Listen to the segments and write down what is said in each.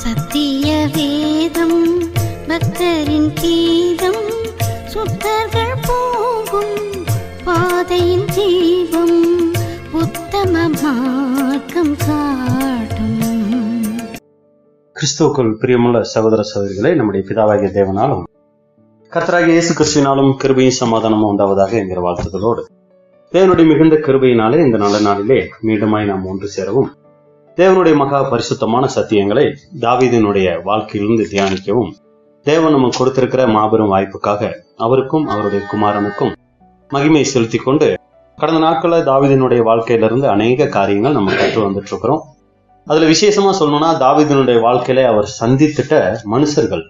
சத்திய வேதம் பக்தரின் கீதம், சுத்தர்கள் போகும் பாதையின் தீபம், உத்தம மார்க்கம் காட்டும். கிறிஸ்துவுக்குள் பிரியமுள்ள சகோதர சகோதரிகளை, நம்முடைய பிதாவாகிய தேவனாலும் கர்த்தராகிய இயேசு கிறிஸ்துவினாலும் கிருபையும் சமாதானமும் உண்டாவதாக என்கிற வாழ்த்துக்களோடு, தேவனுடைய மிகுந்த கிருபையினாலே இந்த நல்ல நாளிலே மீண்டுமாய் நாம் ஒன்று சேரவும், தேவனுடைய மகா பரிசுத்தமான சத்தியங்களை தாவீதினுடைய வாழ்க்கையிலிருந்து தியானிக்கவும் தேவன் நமக்கு கொடுத்திருக்கிற மாபெரும் வாய்ப்புக்காக அவருக்கும் அவருடைய குமாரனுக்கும் மகிமையை செலுத்தி கொண்டு, கடந்த நாட்களில் தாவீதினுடைய வாழ்க்கையிலிருந்து அநேக காரியங்கள் நம்ம கற்று வந்துட்டு இருக்கிறோம். அதுல விசேஷமா சொல்லணும்னா, தாவீதினுடைய வாழ்க்கையில அவர் சந்தித்திட்ட மனுஷர்கள்,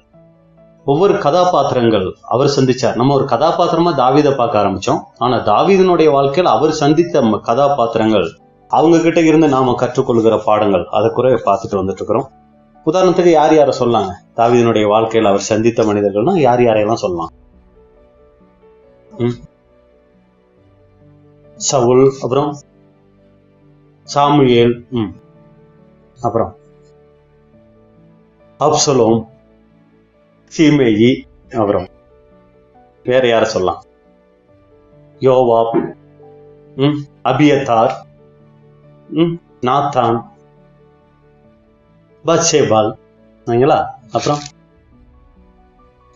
ஒவ்வொரு கதாபாத்திரங்கள் அவர் சந்திச்சார். நம்ம ஒரு கதாபாத்திரமா தாவீதை பார்க்க ஆரம்பிச்சோம். ஆனா தாவீதினுடைய வாழ்க்கையில் அவர் சந்தித்த கதாபாத்திரங்கள், அவங்க கிட்ட இருந்து நாம கற்றுக்கொள்கிற பாடங்கள், அதை கூட பார்த்துட்டு வந்துட்டு இருக்கிறோம். உதாரணத்துக்கு யார் யாரை சொல்லலாங்க தாவீதினுடைய வாழ்க்கையில் அவர் சந்தித்த மனிதர்கள்னா யார் யாரையெல்லாம் சொல்லலாம்? சவுல், அப்புறம் சாமுவேல், அப்புறம் அப்சலோம், சீமேயி, அப்புறம் வேற யார சொல்லலாம்? யோவாப், அபியத்தார், நாத்தான், பத்சேபால், அப்புறம்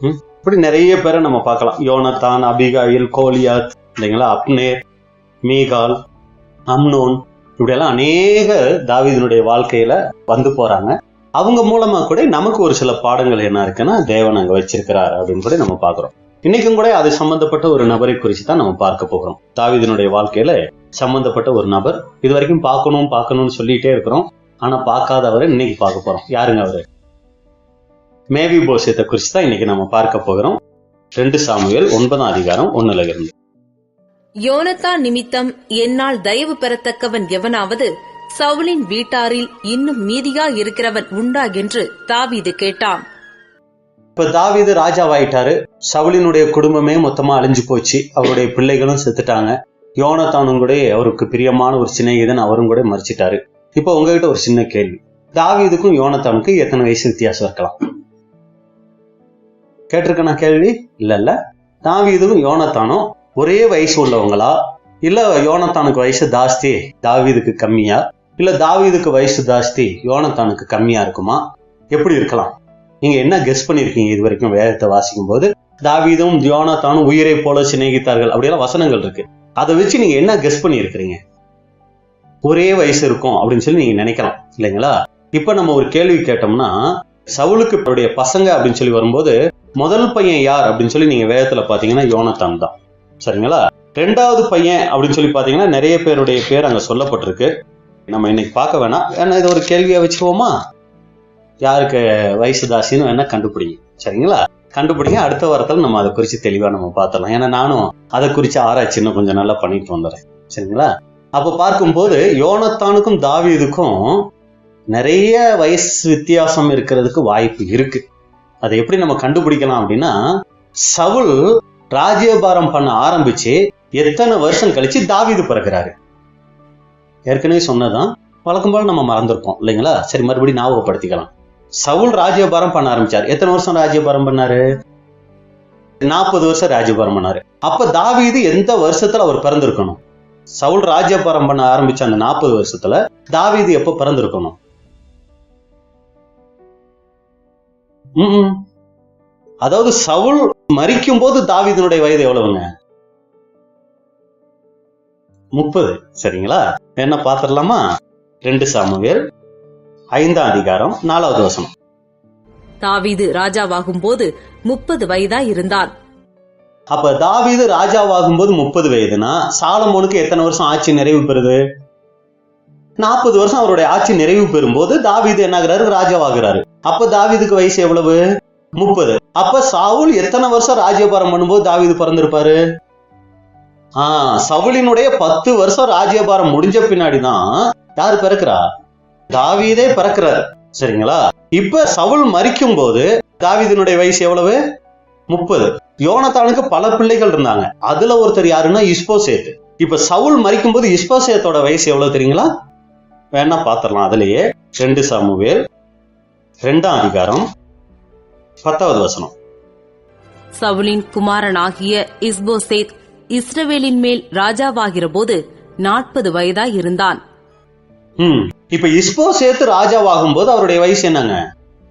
இப்படி நிறைய பேரை நம்ம பார்க்கலாம். யோனத்தான், அபிகாயில், கோலியாத், இல்லைங்களா, அப்னேர், மீகால், அம்னோன், இப்படியெல்லாம் அநேக தாவீதினுடைய வாழ்க்கையில வந்து போறாங்க. அவங்க மூலமா கூட நமக்கு ஒரு சில பாடங்கள் என்ன இருக்குன்னா தேவன் அங்க வச்சிருக்கிறார் அப்படின்னு கூட நம்ம பாக்குறோம். இன்னைக்கும் கூட அது சம்பந்தப்பட்ட ஒரு நபரை குறித்து தான் நம்ம பார்க்க போகிறோம். தாவீதினுடைய வாழ்க்கையில சம்பந்தப்பட்ட ஒரு நபர், இது வரைக்கும் பார்க்கணும்னு சொல்லிட்டே இருக்கிறோம். ஆனா பார்க்காதவரை இன்னைக்கு பார்க்க போறோம். யாருங்க அவரு? மேவிபோசேத்தை குறித்து தான் இன்னைக்கு நம்ம பார்க்க போகிறோம். 2 சாமுவேல் 9ஆம் அதிகாரம் 1ல இருந்து. யோனத்தான் நிமித்தம் என்னால் தயவு பெறத்தக்கவன் எவனாவது சவுலின் வீட்டாரில் இன்னும் மீதியா இருக்கிறவன் உண்டா என்று தாவீது கேட்டான். இப்ப தாவீது ராஜாவாயிட்டாரு. சவுலினுடைய குடும்பமே மொத்தமா அழிஞ்சு போச்சு. அவருடைய பிள்ளைகளும் செத்துட்டாங்க. யோனத்தானும் கூட அவருக்கு பிரியமான ஒரு சிநேகிதன், அவரும் கூட மறிச்சிட்டாரு. இப்ப உங்ககிட்ட ஒரு சின்ன கேள்வி, தாவீதுக்கும் யோனத்தானுக்கும் எத்தனை வயசு வித்தியாசம் இருக்கலாம்? கேட்டிருக்க நான் கேள்வி? இல்ல, தாவீதுக்கும் யோனத்தானும் ஒரே வயசு உள்ளவங்களா, இல்ல யோனத்தானுக்கு வயசு ஜாஸ்தி தாவீதுக்கு கம்மியா, இல்ல தாவீதுக்கு வயசு ஜாஸ்தி யோனத்தானுக்கு கம்மியா இருக்குமா? எப்படி இருக்கலாம்? நீங்க என்ன கெஸ் பண்ணிருக்கீங்க? இது வரைக்கும் வேதத்தை வாசிக்கும் போது தாவீதும் யோனத்தானும் உயிரை போல சிநேகித்தார்கள் அப்படியெல்லாம் வசனங்கள் இருக்கு. அதை வச்சு நீங்க என்ன கெஸ் பண்ணி இருக்கிறீங்க? ஒரே வயசு இருக்கும் அப்படின்னு சொல்லி நீங்க நினைக்கலாம், இல்லைங்களா? இப்ப நம்ம ஒரு கேள்வி கேட்டோம்னா, சவுலுக்கு அவருடைய பசங்க அப்படின்னு சொல்லி வரும்போது முதல் பையன் யார் அப்படின்னு சொல்லி நீங்க வேதத்துல பாத்தீங்கன்னா யோனத்தான் தான், சரிங்களா? 2வது பையன் அப்படின்னு சொல்லி பாத்தீங்கன்னா நிறைய பேருடைய பேர் அங்க சொல்லப்பட்டிருக்கு. நம்ம இன்னைக்கு பார்க்க வேணாம், ஏன்னா இது ஒரு கேள்வியா வச்சுக்கோமா. யாருக்கு வயசு தாசின்னு வேணா கண்டுபிடிங்க, சரிங்களா? கண்டுபிடிங்க. அடுத்த வாரத்தில் நம்ம அதை குறித்து தெளிவா நம்ம பார்த்துடலாம். ஏன்னா நானும் அதை குறித்து ஆராய்ச்சி இன்னும் கொஞ்சம் நல்லா பண்ணிட்டு வந்துடுறேன், சரிங்களா? அப்ப பார்க்கும்போது யோனத்தானுக்கும் தாவீதுக்கும் நிறைய வயசு வித்தியாசம் இருக்கிறதுக்கு வாய்ப்பு இருக்கு. அதை எப்படி நம்ம கண்டுபிடிக்கலாம் அப்படின்னா, சவுல் ராஜ்யபாரம் பண்ண ஆரம்பிச்சு எத்தனை வருஷம் கழிச்சு தாவீது பிறகுறாரு? ஏற்கனவே சொன்னதான், வழக்கம் போல நம்ம மறந்துருப்போம், இல்லைங்களா? சரி, மறுபடியும் ஞாபகப்படுத்திக்கலாம். சவுல் ராஜ்யபாரம் பண்ண ஆரம்பிச்சார். எத்தனை வருஷம் ராஜ்யபாரம் பண்ணாரு? 40 வருஷம் ராஜ்யபாரம் பண்ணாரு. அப்ப தாவீது எந்த வருஷத்துல அவர் பிறந்திருக்கணும்? சவுல் ராஜ்யபாரம் பண்ண ஆரம்பிச்ச அந்த 40 வருஷத்துல தாவீது எப்ப பிறந்திருக்கணும்? அதாவது சவுல் மரிக்கும் போது தாவீதினுடைய வயது எவ்வளவுங்க? 30, சரிங்களா? என்ன பாத்திரலாமா? 2 சாமுவேல் 5ஆம் அதிகாரம் 4வது வசனம். தாவீது ராஜாவாகும் போது 30 வயதா இருந்தான். அப்ப தாவீது ராஜாவாகும் போது 30 வயதுனா சாலமோனுக்கு எத்தனை வருஷம் ஆட்சி நிறைவு பெறுது? 40 வருஷம் அவருடைய ஆட்சி நிறைவு பெறும்போது தாவீது என்னாகிறாரு? ராஜாவாகிறாரு. அப்ப தாவீதுக்கு வயசு எவ்வளவு? 30. அப்ப சவுல் எத்தனை வருஷம் ராஜ்யபாரம் பண்ணும்போது தாவீது பிறந்திருப்பாரு? சவுலினுடைய 10 வருஷம் ராஜ்யபாரம் முடிஞ்ச பின்னாடிதான் யாரு பிறக்கிறா? தாவீதே பிறக்கிறார், சரிங்களா? இப்ப சவுல் மரிக்கும் போது தாவீதினுடைய வயசு எவ்வளவு? 30. யோனத்தானுக்கு பல பிள்ளைகள் இருந்தாங்க. அதுல ஒருத்தர் யாருன்னா இஸ்போசேத். இப்ப சவுல் மரிக்கும் போது இஸ்போசேத்தோட வயசு எவ்வளவு தெரியுங்களா? வேணா பாத்திரலாம். அதுலயே 2 சாமுவேல் 2ஆம் அதிகாரம் 10வது வசனம். சவுலின் குமாரனாகிய இஸ்போசேத் இஸ்ரவேலின் மேல் ராஜாவாகிற போது 40 வயதாய் இருந்தான். இப்ப இஸ்போசேத் ராஜாவாகும் போது அவருடைய வயசு என்னங்க?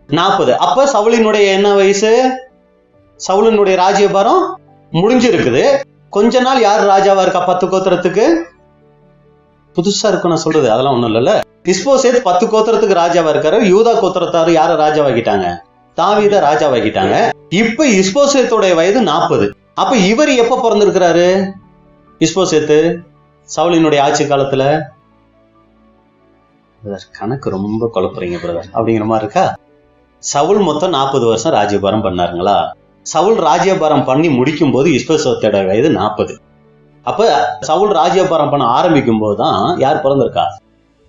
40. அப்ப சவுலினுடைய என்ன வயசு? சவுலினுடைய ராஜ்யபாரம் முடிஞ்சிருக்குது. கொஞ்ச நாள் யார் ராஜாவா இருக்கா 10 கோத்திரத்துக்கு? புதுசா இருக்கும் நான் சொல்றது, அதெல்லாம் ஒண்ணும் இல்ல. இஸ்போசேத் 10 கோத்திரத்துக்கு ராஜாவா இருக்காரு. யூதா கோத்திரத்தாரு யார ராஜாவாக்கிட்டாங்க? தாவீத ராஜாவாக்கிட்டாங்க. இப்ப இஸ்போசேத்தோட வயது 40. அப்ப இவர் எப்ப பிறந்திருக்கிறாரு? இஸ்போசேத்து சவுலினுடைய ஆட்சி காலத்துல. கணக்கு ரொம்ப குழப்பறீங்க பிரதர் அப்படிங்கிற மாதிரி இருக்கா? சவுல் மொத்தம் 40 வருஷம் ராஜ்யபாரம் பண்ணாருங்களா? சவுல் ராஜ்யபாரம் பண்ணி முடிக்கும் போது இஸ்போசேத்தோட வயது 40. அப்ப சவுல் ராஜ்யபாரம் பண்ண ஆரம்பிக்கும் போதுதான் யார் பிறந்திருக்கா?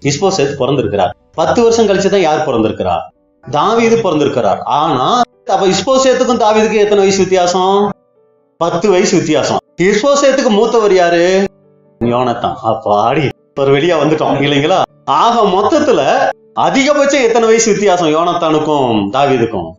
இஸ்போசேத் பிறந்திருக்கிறார். 10 வருஷம் கழிச்சுதான் யார் பிறந்திருக்கிறார்? தாவீது பிறந்திருக்கிறார். ஆனா அப்ப இஸ்போசேத்துக்கும் தாவீதுக்கும் எத்தனை வயசு வித்தியாசம்? 10 வயசு வித்தியாசம். இஸ்போசேத்துக்கு மூத்தவர் யாரு? யோனத்தான். அப்பாடி ஒரு வெளியா வந்துட்டோம் இல்லைங்களா? ஆக மொத்தத்துல அதிகபட்சம் எத்தனை வயசு வித்தியாசம் யோனத்தானுக்கும் தாவீதுக்கும்?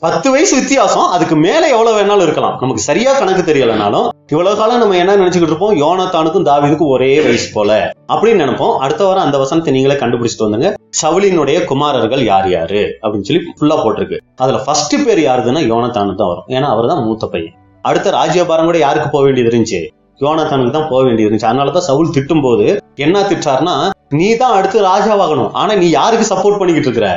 10 வயசு வித்தியாசம். அதுக்கு மேல எவ்வளவு வேணாலும் இருக்கலாம், நமக்கு சரியா கணக்கு தெரியலனாலும். இவ்வளவு காலம் நம்ம என்ன நினைச்சுக்கிட்டு இருப்போம்? யோனத்தானுக்கும் தாவீதுக்கும் ஒரே வயசு போல அப்படின்னு நினைப்போம். அடுத்த வாரம் அந்த வசனத்தை நீங்களே கண்டுபிடிச்சிட்டு வந்துங்க. சவுலினுடைய குமாரர்கள் யார் யாரு அப்படின்னு சொல்லி ஃபுல்லா போட்டிருக்கு. அதுல ஃபர்ஸ்ட் பேர் யாருதுன்னா யோனத்தானு தான் வரும். ஏன்னா அவர் தான் மூத்த பையன். அடுத்த ராஜ்யபாரம் கூட யாருக்கு போக வேண்டியது இருந்துச்சு? யோனத்தானுக்கு தான் போக வேண்டியது இருந்துச்சு. அதனாலதான் சவுல் திட்டும் போது என்ன திட்டார்னா, நீ தான் அடுத்து ராஜாவாகணும், ஆனா நீ யாருக்கு சப்போர்ட் பண்ணிக்கிட்டு இருக்கிற?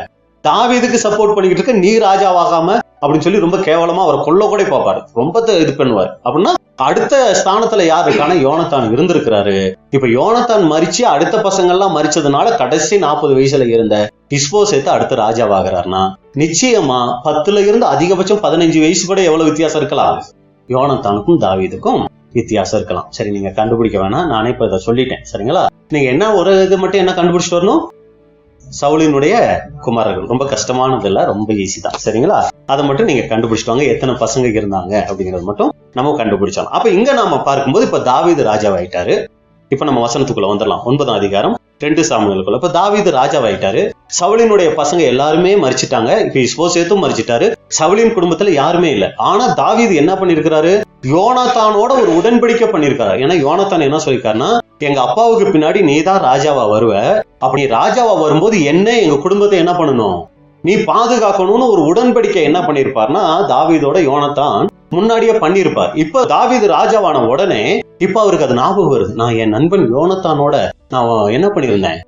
தாவீதுக்கு சப்போர்ட் பண்ணிக்கிட்டு இருக்க, நீ ராஜாவாகாம அப்படின்னு சொல்லி ரொம்ப கேவலமா அவரை கொல்ல கூட பார்ப்பாரு, ரொம்ப இது பண்ணுவார். அப்படின்னா அடுத்த ஸ்தானத்துல யார் இருக்கான? யோனத்தான் இருந்திருக்கிறாரு. இப்ப யோனத்தான் மரிச்சு அடுத்த பசங்க எல்லாம் மரிச்சதுனால கடைசி 40 வயசுல இருந்த இஸ்போசேத்து அடுத்த ராஜாவாகிறார்னா நிச்சயமா 10ல இருந்து அதிகபட்சம் 15 வயசு கூட எவ்வளவு வித்தியாசம் இருக்கலாம்? யோனத்தானுக்கும் தாவீதுக்கும் வித்தியாசம் இருக்கலாம். சரி, நீங்க கண்டுபிடிக்க வேணாம், நானே இப்ப இதை சொல்லிட்டேன். சரிங்களா? நீங்க என்ன ஒரு இது மட்டும் என்ன கண்டுபிடிச்சிட்டு வரணும்? சவுலினுடைய குமாரர்கள். ரொம்ப கஷ்டமானது இல்ல, ரொம்ப ஈஸி தான். சரிங்களா? அதை மட்டும் நீங்க கண்டுபிடிச்சிட்டு எத்தனை பசங்க இருந்தாங்க அப்படிங்கறது மட்டும் நம்ம கண்டுபிடிச்சோம். அப்ப இங்க நாம பார்க்கும்போது இப்ப தாவீது ராஜாவாயிட்டாரு. இப்ப நம்ம வசனத்துக்குள்ள வந்துடலாம். 9ஆம் அதிகாரம் 2 சாமுவேலுக்குள்ள. இப்ப தாவீது ராஜாவாயிட்டாரு. சவுலினுடைய பசங்க எல்லாருமே மரிச்சிட்டாங்க. இப்ப இஸ்போசேத்தும் மரிச்சிட்டாரு. சவுலின் குடும்பத்துல யாருமே இல்ல. ஆனா தாவீது என்ன பண்ணிருக்கிறாரு? யோனத்தானோட ஒரு உடன்படிக்கை பண்ணிருக்காரு. ஏன்னா யோனத்தான் என்ன சொல்லிருக்காருன்னா, எங்க அப்பாவுக்கு பின்னாடி நீதான் ராஜாவா வருவ, அப்படி ராஜாவா வரும்போது என்ன எங்க குடும்பத்தை என்ன பண்ணணும், நீ பாதுகாக்கணும்னு ஒரு உடன்படிக்கை என்ன பண்ணிருப்பார்னா தாவீதோட யோனத்தான் முன்னாடியே பண்ணிருப்பார். இப்ப தாவீது ராஜாவான உடனே இப்ப அவருக்கு அது ஞாபகம் வருது, நான் என் நண்பன் யோனத்தானோட நான் என்ன பண்ணிருந்தேன்,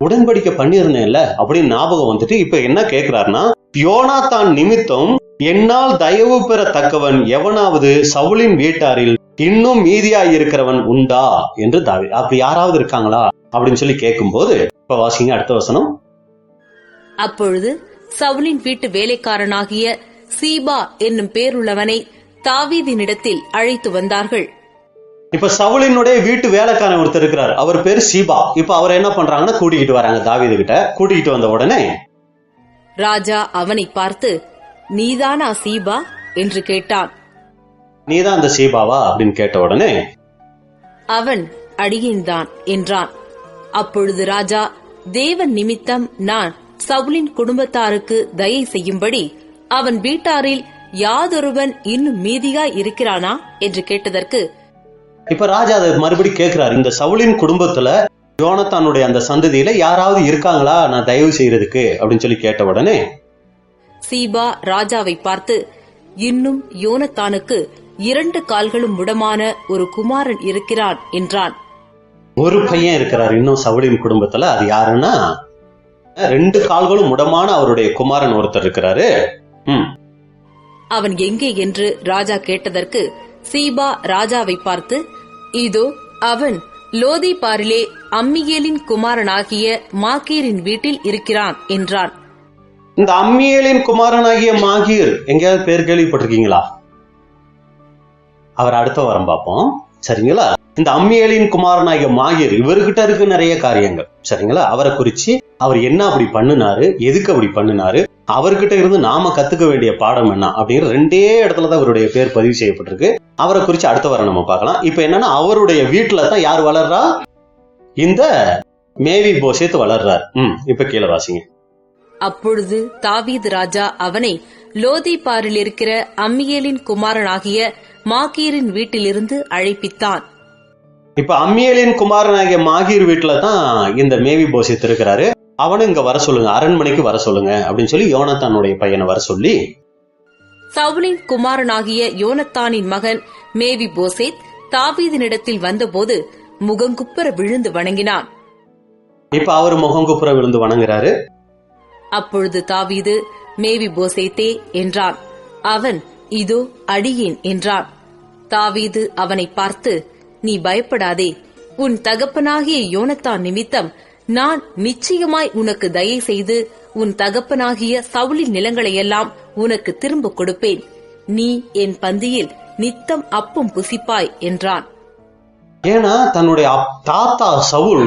உடன்படிக்கை பண்ணிருந்தேன்ல அப்படின்னு ஞாபகம் வந்துட்டு இப்ப என்ன கேட்கிறாருன்னா, யோனத்தான் நிமித்தம் என்னால் தயவு பெறத்தக்கவன் எவனாவது சவுலின் வீட்டாரில் இன்னும் மீதியாய் இருக்கிறவன் உண்டா என்று தாவீது, அப்படி யாராவது இருக்காங்களா அப்படின்னு சொல்லி கேட்கும் போது இப்ப வாசிங்க அடுத்த வசனம். அப்பொழுது சவுலின் வீட்டு வேலைக்காரனாகிய சீபா என்னும் பேருள்ளவனை தாவீதினிடத்தில் அழைத்து வந்தார்கள். இப்ப சவுலினுடைய வீட்டு வேலைக்காரன் ஒருத்தர் இருக்கிறார், அவர் பேரு சீபா. இப்ப அவர் என்ன பண்றாங்கன்னா கூட்டிக்கிட்டு வராங்க தாவீது கிட்ட. கூட்டிக்கிட்டு வந்த உடனே ராஜா அவனை பார்த்து, நீதானா சீபா என்று கேட்டான். நீதான் அந்த சீபாவா அப்படின்னு கேட்ட உடனே அவன் அடியேன்தான் என்றான். அப்பொழுது ராஜா, தேவன் நிமித்தம் நான் சவுலின் குடும்பத்தாருக்கு தயை செய்யும்படி அவன் வீட்டாரில் யாதொருவன் இன்னும் மீதியாய் இருக்கிறானா என்று கேட்டதற்கு இப்ப ராஜா அதை மறுபடி கேட்கிறார், இந்த சவுலின் குடும்பத்துல யோனத்தானுடைய அந்த சந்ததியில யாராவது இருக்காங்களா நான் தயவு செய்யறதுக்கு அப்படின்னு சொல்லி கேட்ட உடனே சீபா ராஜாவை பார்த்து, இன்னும் யோனத்தானுக்கு 2 கால்களும் முடமான ஒரு குமாரன் இருக்கிறான் என்றான். ஒரு பையன் இருக்கிறார் இன்னும் சவுலின் குடும்பத்துல, அது யாருன்னா 2 கால்களும் முடமான அவருடைய குமாரன் ஒருத்தர் இருக்கிறாரு. அவன் எங்கே என்று ராஜா கேட்டதற்கு சீபா ராஜாவை பார்த்து, இதோ அவன் லோதிபாரிலே அம்மியேலின் குமாரனாகிய மாகீரின் வீட்டில் இருக்கிறான் என்றான். இந்த அம்மியேலின் குமாரனாகிய மாகீர் எங்கேயாவது பேர் கேள்விப்பட்டிருக்கீங்களா? அவர் அடுத்த வாரம் பார்ப்போம். சரிங்களா? இந்த அம்மியேலின் குமாரனாகிய மாகீர், இவர்கிட்ட இருக்கு நிறைய காரியங்கள். சரிங்களா? அவரை குறிச்சு அவர் என்ன அப்படி பண்ணினாரு, எதுக்கு அப்படி பண்ணினாரு, அவர்கிட்ட இருந்து நாம கத்துக்க வேண்டிய பாடம் என்ன அப்படிங்கிற 2 இடத்துலதான் அவருடைய பேர் பதிவு செய்யப்பட்டிருக்கு. அவரை குறிச்சு அடுத்த வாரம் நம்ம பார்க்கலாம். இப்ப என்னன்னா அவருடைய வீட்டுல தான் யார் வளர்றா? இந்த மேவி போசேத் வளர்றார். இப்ப கீழே வாசிங்க. அப்பொழுது தாவீது ராஜா அவனை லோதிபாரில் இருக்கிற அம்மியேலின் குமாரனாகிய மாகீரின் வீட்டிலிருந்து அழைப்பித்தான். இப்ப அம்மியேலின் குமாரனாகிய மாகீர் வீட்டுல தான் இந்த மேவிபோசேத் இருக்கிறாரு. அவனை இங்க வர சொல்லுங்க, அரண்மனைக்கு வர சொல்லுங்க அப்படின்னு சொல்லி யோனத்தானுடைய பையனை வர சொல்லி, சவுலின் குமாரனாகிய யோனத்தானின் மகன் மேவிபோசேத் தாவீதினிடத்தில் வந்தபோது முகங்குப்புற விழுந்து வணங்கினான். இப்ப அவர் முகங்குப்புற விழுந்து வணங்குறாரு. அப்பொழுது தாவீது, மேவிபோசேத்தே என்றான். அவன், இதோ அடியேன் என்றான். தாவீது அவனை பார்த்து, நீ பயப்படாதே, உன் தகப்பனாகிய யோனத்தான் நிமித்தம் நான் நிச்சயமாய் உனக்கு தயை செய்து உன் தகப்பனாகிய சவுலின் நிலங்களையெல்லாம் உனக்கு திரும்ப கொடுப்பேன். நீ என் பந்தியில் நித்தம் அப்பம் புசிப்பாய் என்றான். ஏன்னா தன்னுடைய தாத்தா சவுல்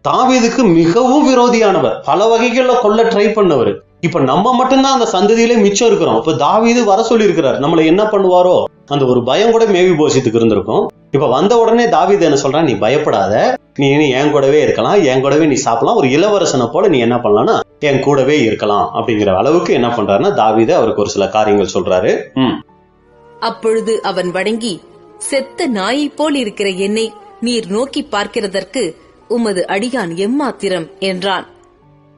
தாவீதுக்கு மிகவும் விரோதியானவர், பல வகைகள்ல கொல்ல ட்ரை பண்ணவர். இப்ப நம்ம மட்டும்தான் அந்த சந்ததியிலே மிச்சம் இருக்கிறோம். இப்ப தாவீது வர சொல்லி இருக்கிறார், நம்மள என்ன பண்ணுவாரோ அந்த ஒரு பயம் கூட மேவிபோசேத்துக்கு இருந்திருக்கும். இப்ப வந்த உடனே தாவீது என்ன சொல்றான், நீ பயப்படாத, நீ என் கூடவே இருக்கலாம், என் கூடவே நீ சாப்பிடலாம், ஒரு இளவரசனை போல நீ என்ன பண்ணலாம்னா என் கூடவே இருக்கலாம் அப்படிங்கிற அளவுக்கு என்ன பண்றாருன்னா தாவீது அவருக்கு ஒரு சில காரியங்கள் சொல்றாரு. அப்பொழுது அவன் வணங்கி, செத்த நாயை போல் இருக்கிற என்னை நீர் நோக்கி பார்க்கிறதற்கு உமது அடியான் எம்மாத்திரம் என்றான்.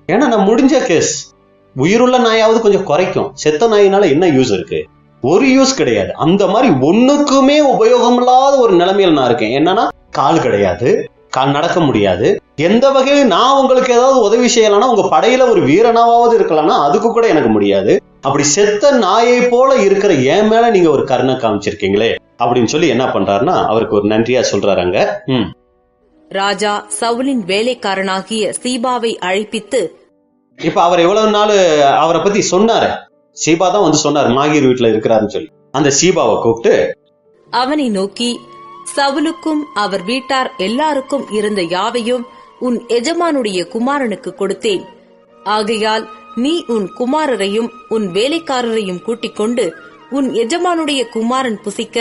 ஏன்னா நான் முடிஞ்ச கேஸ், உயிருள்ள நாயாவது கொஞ்சம் குறைக்கும், செத்த நாயினால என்ன யூஸ் இருக்கு? ஒரு யூஸ் கிடையாது. அந்த மாதிரி ஒண்ணுக்குமே உபயோகம் இல்லாத ஒரு நிலைமையில நான் இருக்கேன். என்னன்னா கால் கிடையாது, கால் நடக்க முடியாது, எந்த வகையில நான் உங்களுக்கு ஏதாவது உதவி செய்யலாம்னா உங்க படையில ஒரு வீரனாவது இருக்கலாம்னா அதுக்கு கூட எனக்கு முடியாது. அப்படி செத்த நாயை போல இருக்கிற என் மேல நீங்க ஒரு கருணை காமிச்சிருக்கீங்களே அப்படின்னு சொல்லி என்ன பண்றாருன்னா அவருக்கு ஒரு நன்றியா சொல்றாருங்க. ராஜா சவுலின் வேலைக்காரனாகிய சீபாவை அழைப்பித்து, இப்ப அவர் எவ்வளவு நாள் அவரை பத்தி சொன்னாரு, சீபா தான் வந்து சொன்னார் மாகீர் வீட்டுல இருக்கிறாருன்னு சொல்லி. அந்த சீபாவை கூப்பிட்டு அவனை நோக்கி, சவுலுக்கும் அவர் வீட்டார் எல்லாருக்கும் இருந்த யாவையும் உன் எஜமானுடைய குமாரனுக்கு கொடுத்தேன். ஆகையால் நீ உன் குமாரரையும் உன் வேலைக்காரரையும் கூட்டிக் கொண்டு உன் எஜமானுடைய குமாரன் புசிக்க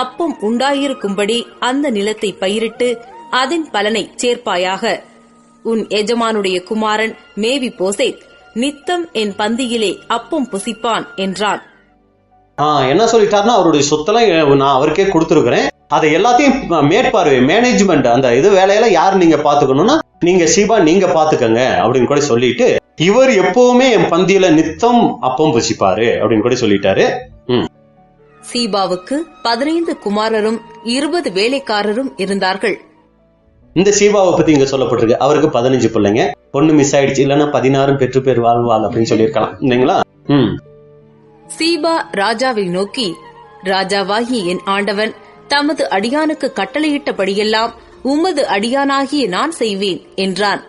அப்பம் உண்டாயிருக்கும்படி அந்த நிலத்தை பயிரிட்டு அதன் பலனை சேர்ப்பாயாக. உன் எஜமானுடைய குமாரன் மேவிபோசேத் நித்தம் என் பந்தியிலே அப்பம் புசிப்பான் என்றான். என்ன சொல்லிட்டாருன்னா அவருடைய சொத்தெல்லாம் நான் அவருக்கே கொடுத்துருக்கிறேன், அதை எல்லாத்தையும் மேற்பார்வை மேனேஜ்மெண்ட் அந்த இது வேலையில யாரு நீங்க பாத்துக்கணும்னா நீங்க சீபா நீங்க பாத்துக்கங்க அப்படின்னு கூட சொல்லிட்டு இவர் எப்பவுமே என் பந்தியில நித்தம் அப்பம் புசிப்பாரு அப்படின்னு கூட சொல்லிட்டாரு. சீபாவுக்கு 15 குமாரரும் 20 வேலைக்காரரும் இருந்தார்கள். இந்த சீபாவை பத்தி இங்க சொல்லப்பட்டிருக்கு, அவருக்கு 15 பிள்ளைங்க, பொண்ணு மிஸ் ஆயிடுச்சு, இல்லன்னா 16 பெற்று பேர் வாழ்வாள் அப்படின்னு சொல்லியிருக்கலாம் இல்லைங்களா. சீபா ராஜாவை நோக்கி, ராஜாவாகி என் ஆண்டவன் தமது அடியானுக்கு கட்டளையிட்டபடியெல்லாம் உமது அடியானாகிய நான் செய்வேன் என்றான்.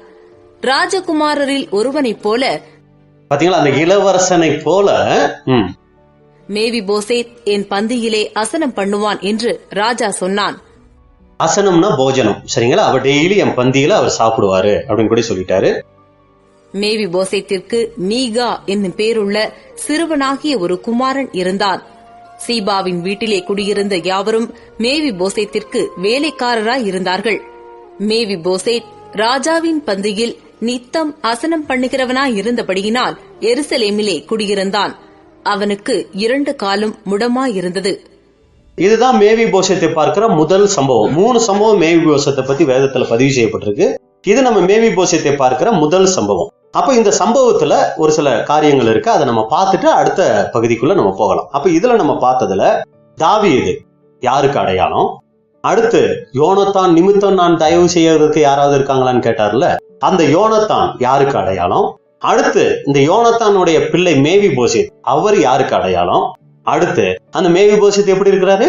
ராஜகுமாரரில் ஒருவனைப் போல, பாத்தீங்களா, அந்த இளவரசனை போல மேவிபோசேத் என் பந்தியிலே அசனம் பண்ணுவான் என்று ராஜா சொன்னான். அசனம்னா போஜனம், சரிங்களா, அவர் டெய்லி என் பந்தியில அவர் சாப்பிடுவாரு அப்படின்னு கூட சொல்லிட்டாரு. மேவிபோசேத்திற்கு மீகா என்னும் பேருள்ள சிறுவனாகிய ஒரு குமாரன் இருந்தான். சீபாவின் வீட்டிலே குடியிருந்த யாவரும் மேவிபோசேத்திற்கு வேலைக்காரராய் இருந்தார்கள். மேவிபோசேத் ராஜாவின் பந்தியில் நித்தம் அசனம் பண்ணுகிறவனாய் இருந்தபடியினால் எருசலேமிலே குடியிருந்தான். அவனுக்கு 2 காலும் முடமாயிருந்தது. இதுதான் மேவிபோசேத்தை பார்க்கிற முதல் சம்பவம். 3 சம்பவம் மேவிபோசேத்தை பத்தி வேதத்துல பதிவு செய்யப்பட்டிருக்கு. இது நம்ம மேவிபோசேத்தை பார்க்கிற முதல் சம்பவம். அப்ப இந்த சம்பவத்துல ஒரு சில காரியங்கள் இருக்கு, அதை நம்ம பார்த்துட்டு அடுத்த பகுதிக்குள்ள நம்ம போகலாம். அப்ப இதுல நம்ம பார்த்ததுல தாவீது யாருக்கு அடையாளம், அடுத்து யோனத்தான் நிமித்தம் நான் தயவு செய்யறதுக்கு யாராவது இருக்காங்களான்னு கேட்டார்ல, அந்த யோனத்தான் யாருக்கு அடையாளம், அடுத்து இந்த யோனத்தானுடைய பிள்ளை மேவிபோசேத் அவர் யாருக்கு அடையாளம், அடுத்து அந்த மேவிபோசேத் எப்படி இருக்கிறாரு,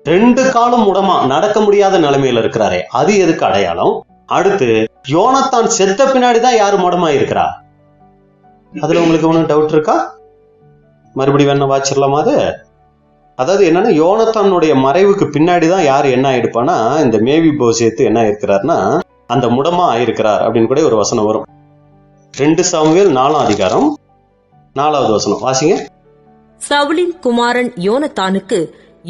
2 காலும் முடமா நடக்க முடியாத நிலைமையில இருக்கிறாரே அது எதுக்கு அடையாளம், அடுத்து யோனத்தான் செத்த பின்னாடிதான் யாரு முடமா இருக்கிறா, அதுல உங்களுக்கு ஒன்னும் டவுட் இருக்கா, மறுபடியும் வேணா வாச்சிடலாமா? அதாவது என்னன்னா யோனத்தானுடைய மறைவுக்கு பின்னாடிதான் யாரு என்ன ஆயிடுப்பானா இந்த மேவிபோசேத் என்ன இருக்கிறார்னா அந்த முடமா ஆயிருக்கிறார் அப்படின்னு கூட ஒரு வசனம் வரும். 2 சாமுவேல் 4ஆம் அதிகாரம் 4வது வசனம் வாசிங்க. சவுலின் குமாரன் யோனத்தானுக்கு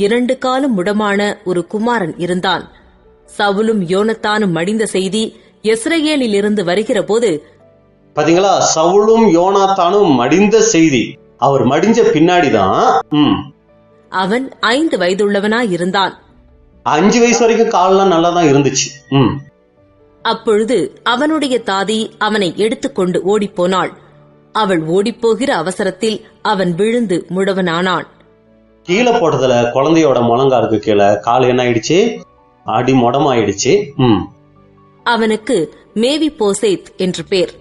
2 காலும் முடமான ஒரு குமாரன் இருந்தான். சவுலும் யோனத்தானும் மடிந்த செய்தி யெஸ்ரயேலிலிருந்து வருகிற போது பாத்தீங்களா, சவுலும் யோனாத்தானும் மடிந்த செய்தி. அவர் மடிஞ்ச பின்னாடிதான் அவன் 5 வயதுள்ளவனாய் இருந்தான். 5 வயசு வரைக்கும் காலெல்லாம் நல்லாதான் இருந்துச்சு. அப்பொழுது அவனுடைய தாதி அவனை எடுத்துக்கொண்டு ஓடிப்போனாள். அவள் ஓடிப்போகிற அவசரத்தில் அவன் விழுந்து முடவனானான். கீழே போட்டதுல குழந்தையோட முழங்காலுக்கு கீழே கால் என்ன ஆயிடுச்சு, அடி முடமாயிடுச்சு. அவனுக்கு மேவி போசேத் என்று பேர்.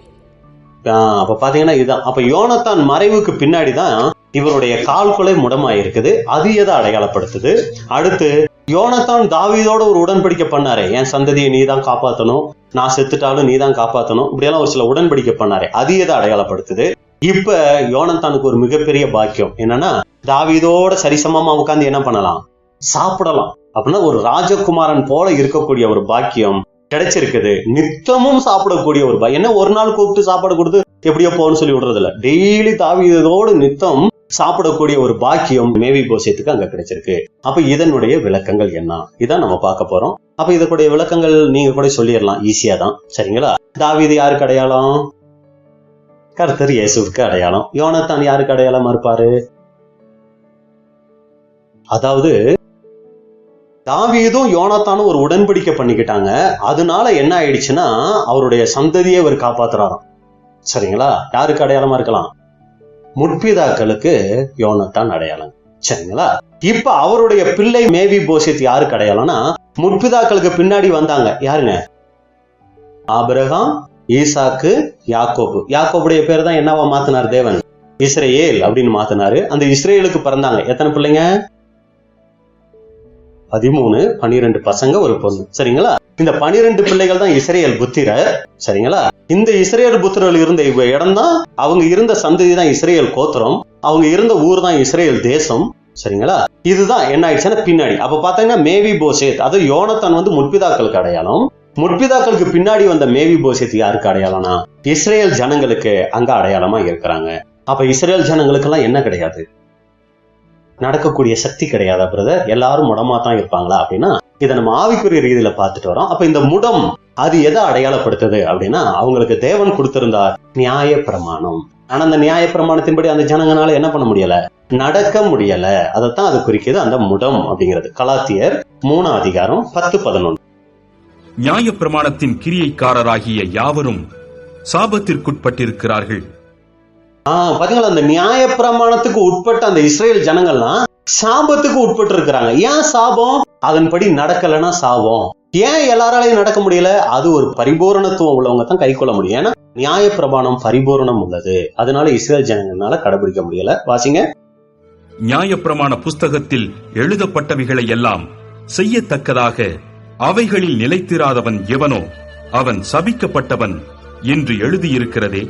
அப்ப பாத்தீங்கன்னா இதுதான். அப்ப யோனத்தான் மறைவுக்கு பின்னாடிதான் இவருடைய கால்குலை முடமாயிருக்குது. அது எதை அடையாளப்படுத்துது? அடுத்து யோனத்தான் தாவீதோட ஒரு உடன்படிக்கை பண்ணாரு. என் சந்ததியை நீதான் காப்பாத்தணும், நான் செத்துட்டாலும் நீதான் காப்பாத்தணும், இப்படியெல்லாம் ஒரு சில உடன்படிக்கை பண்ணாரு. அது எதை அடையாளப்படுத்துது? இப்ப யோனத்தானுக்கு ஒரு மிகப்பெரிய பாக்கியம் என்னன்னா, தாவீதோட சரிசமமா உட்கார்ந்து என்ன பண்ணலாம், சாப்பிடலாம். அப்படின்னா ஒரு ராஜகுமாரன் போல இருக்கக்கூடிய ஒரு பாக்கியம் கிடைச்சிருக்குது. நித்தமும் சாப்பிடக்கூடிய ஒரு என்ன ஒரு நாள் கூப்பிட்டு சாப்பாடு கொடுத்து எப்படியோ போன்னு சொல்லி விடுறது இல்ல. டெய்லி தாவீதோடு நித்தம் சாப்பிடக்கூடிய ஒரு பாக்கியம் மேவி போசேத்துக்கு அங்க கிடைச்சிருக்கு. அப்ப இதனுடைய விளக்கங்கள் என்ன, இதான் நம்ம பார்க்க போறோம். அப்ப இதனுடைய விளக்கங்கள் நீங்க கூட சொல்லிடலாம், ஈஸியா தான். சரிங்களா? தாவீது யாருக்கு அடையாளம்? கர்த்தர் இயேசுவுக்கு அடையாளம். யோனத்தான் யாருக்கு அடையாளமா இருப்பாரு? அதாவது தாவீதும் யோனத்தானும் ஒரு உடன்படிக்கை பண்ணிக்கிட்டாங்க. அதனால என்ன ஆயிடுச்சுன்னா, அவருடைய சந்ததியை அவர் காப்பாத்துறாராம். சரிங்களா? யாருக்கு அடையாளமா இருக்கலாம்? முற்பிதாக்களுக்கு யோனத்தான் அடையாளம். சரிங்களா? இப்ப அவருடைய பிள்ளை மேவி போசேத் யாருக்கு அடையாளம்னா, முற்பிதாக்களுக்கு பின்னாடி வந்தாங்க. யாருங்க? ஆபிரகாம், ஈசாக்கு, யாக்கோபு. யாக்கோபுடைய பேர் தான் என்னவா மாத்தினார் தேவன்? இஸ்ரேல் அப்படின்னு மாத்தினாரு. அந்த இஸ்ரேலுக்கு பிறந்தாங்க எத்தனை பிள்ளைங்க? 13, 12 பசங்க, ஒரு பொண்ணு. சரிங்களா? இந்த 12 பிள்ளைகள் தான் இஸ்ரேல் புத்திரர். சரிங்களா? இந்த இஸ்ரேல் புத்திரர்கள் இருந்த இடம் தான், அவங்க இருந்த சந்ததி தான் இஸ்ரேல் கோத்திரம், அவங்க இருந்த ஊர் தான் இஸ்ரேல் தேசம். சரிங்களா? இதுதான் என்ன ஆயிடுச்சுன்னா பின்னாடி. அப்ப பாத்தீங்கன்னா மேவி போசேத், அது யோனத்தான் முற்பிதாக்களுக்கு அடையாளம். முற்பிதாக்களுக்கு பின்னாடி வந்த மேவி போசேத் யாருக்கு அடையாளம்னா, இஸ்ரேல் ஜனங்களுக்கு அங்க அடையாளமா இருக்கிறாங்க. அப்ப இஸ்ரேல் ஜனங்களுக்கு எல்லாம் என்ன கிடையாது, நடக்கக்கூடிய சக்தி கிடையாதா பிரதர்? எல்லாரும் முடமா தான் இருப்பாங்களா அப்படின்னா, இதை நம்ம ஆவிக்குரிய ரீதியில பார்த்துட்டு வரோம். அப்ப இந்த முடம் அது எதை அடையாளப்படுத்துது அப்படின்னா, அவங்களுக்கு தேவன் கொடுத்திருந்தா நியாய பிரமாணம். ஆனா அந்த நியாய பிரமாணத்தின்படி அந்த ஜனங்களால என்ன பண்ண முடியல, நடக்க முடியல. அதைத்தான் அது குறிக்கிறது, அந்த முடம் அப்படிங்கிறது. கலாத்தியர் 3:10-11. நியாய பிரமாணத்தின் கிரியைக்காரராகிய யாவரும் சாபத்திற்குட்பட்டிருக்கிறார்கள். பாத்தீங்களா, அந்த நியாய பிரமாணத்துக்கு உட்பட்ட அந்த இஸ்ரேல் ஜனங்கள்லாம் சாபத்துக்கு உட்பட்டு இருக்கிறாங்க. ஏன் சாபம்? அதன்படி நடக்கலன்னா சாபம். ஏன் எல்லாராலையும் நடக்க முடியல? அது ஒரு பரிபூரணத்துவம் உள்ளவங்க தான் கை கொள்ள முடியும். ஏன்னா நியாய பிரமாணம் பரிபூரணம் உள்ளது. அதனால இஸ்ரேல் ஜனங்களால கடைபிடிக்க முடியல. வாசிங்க. நியாய பிரமாண புஸ்தகத்தில் எழுதப்பட்டவைகளை எல்லாம் செய்யத்தக்கதாக அவைகளில் நிலைத்திராதவன் எவனோ அவன் சபிக்கப்பட்டவன் என்று எழுதியிருக்கிறதே.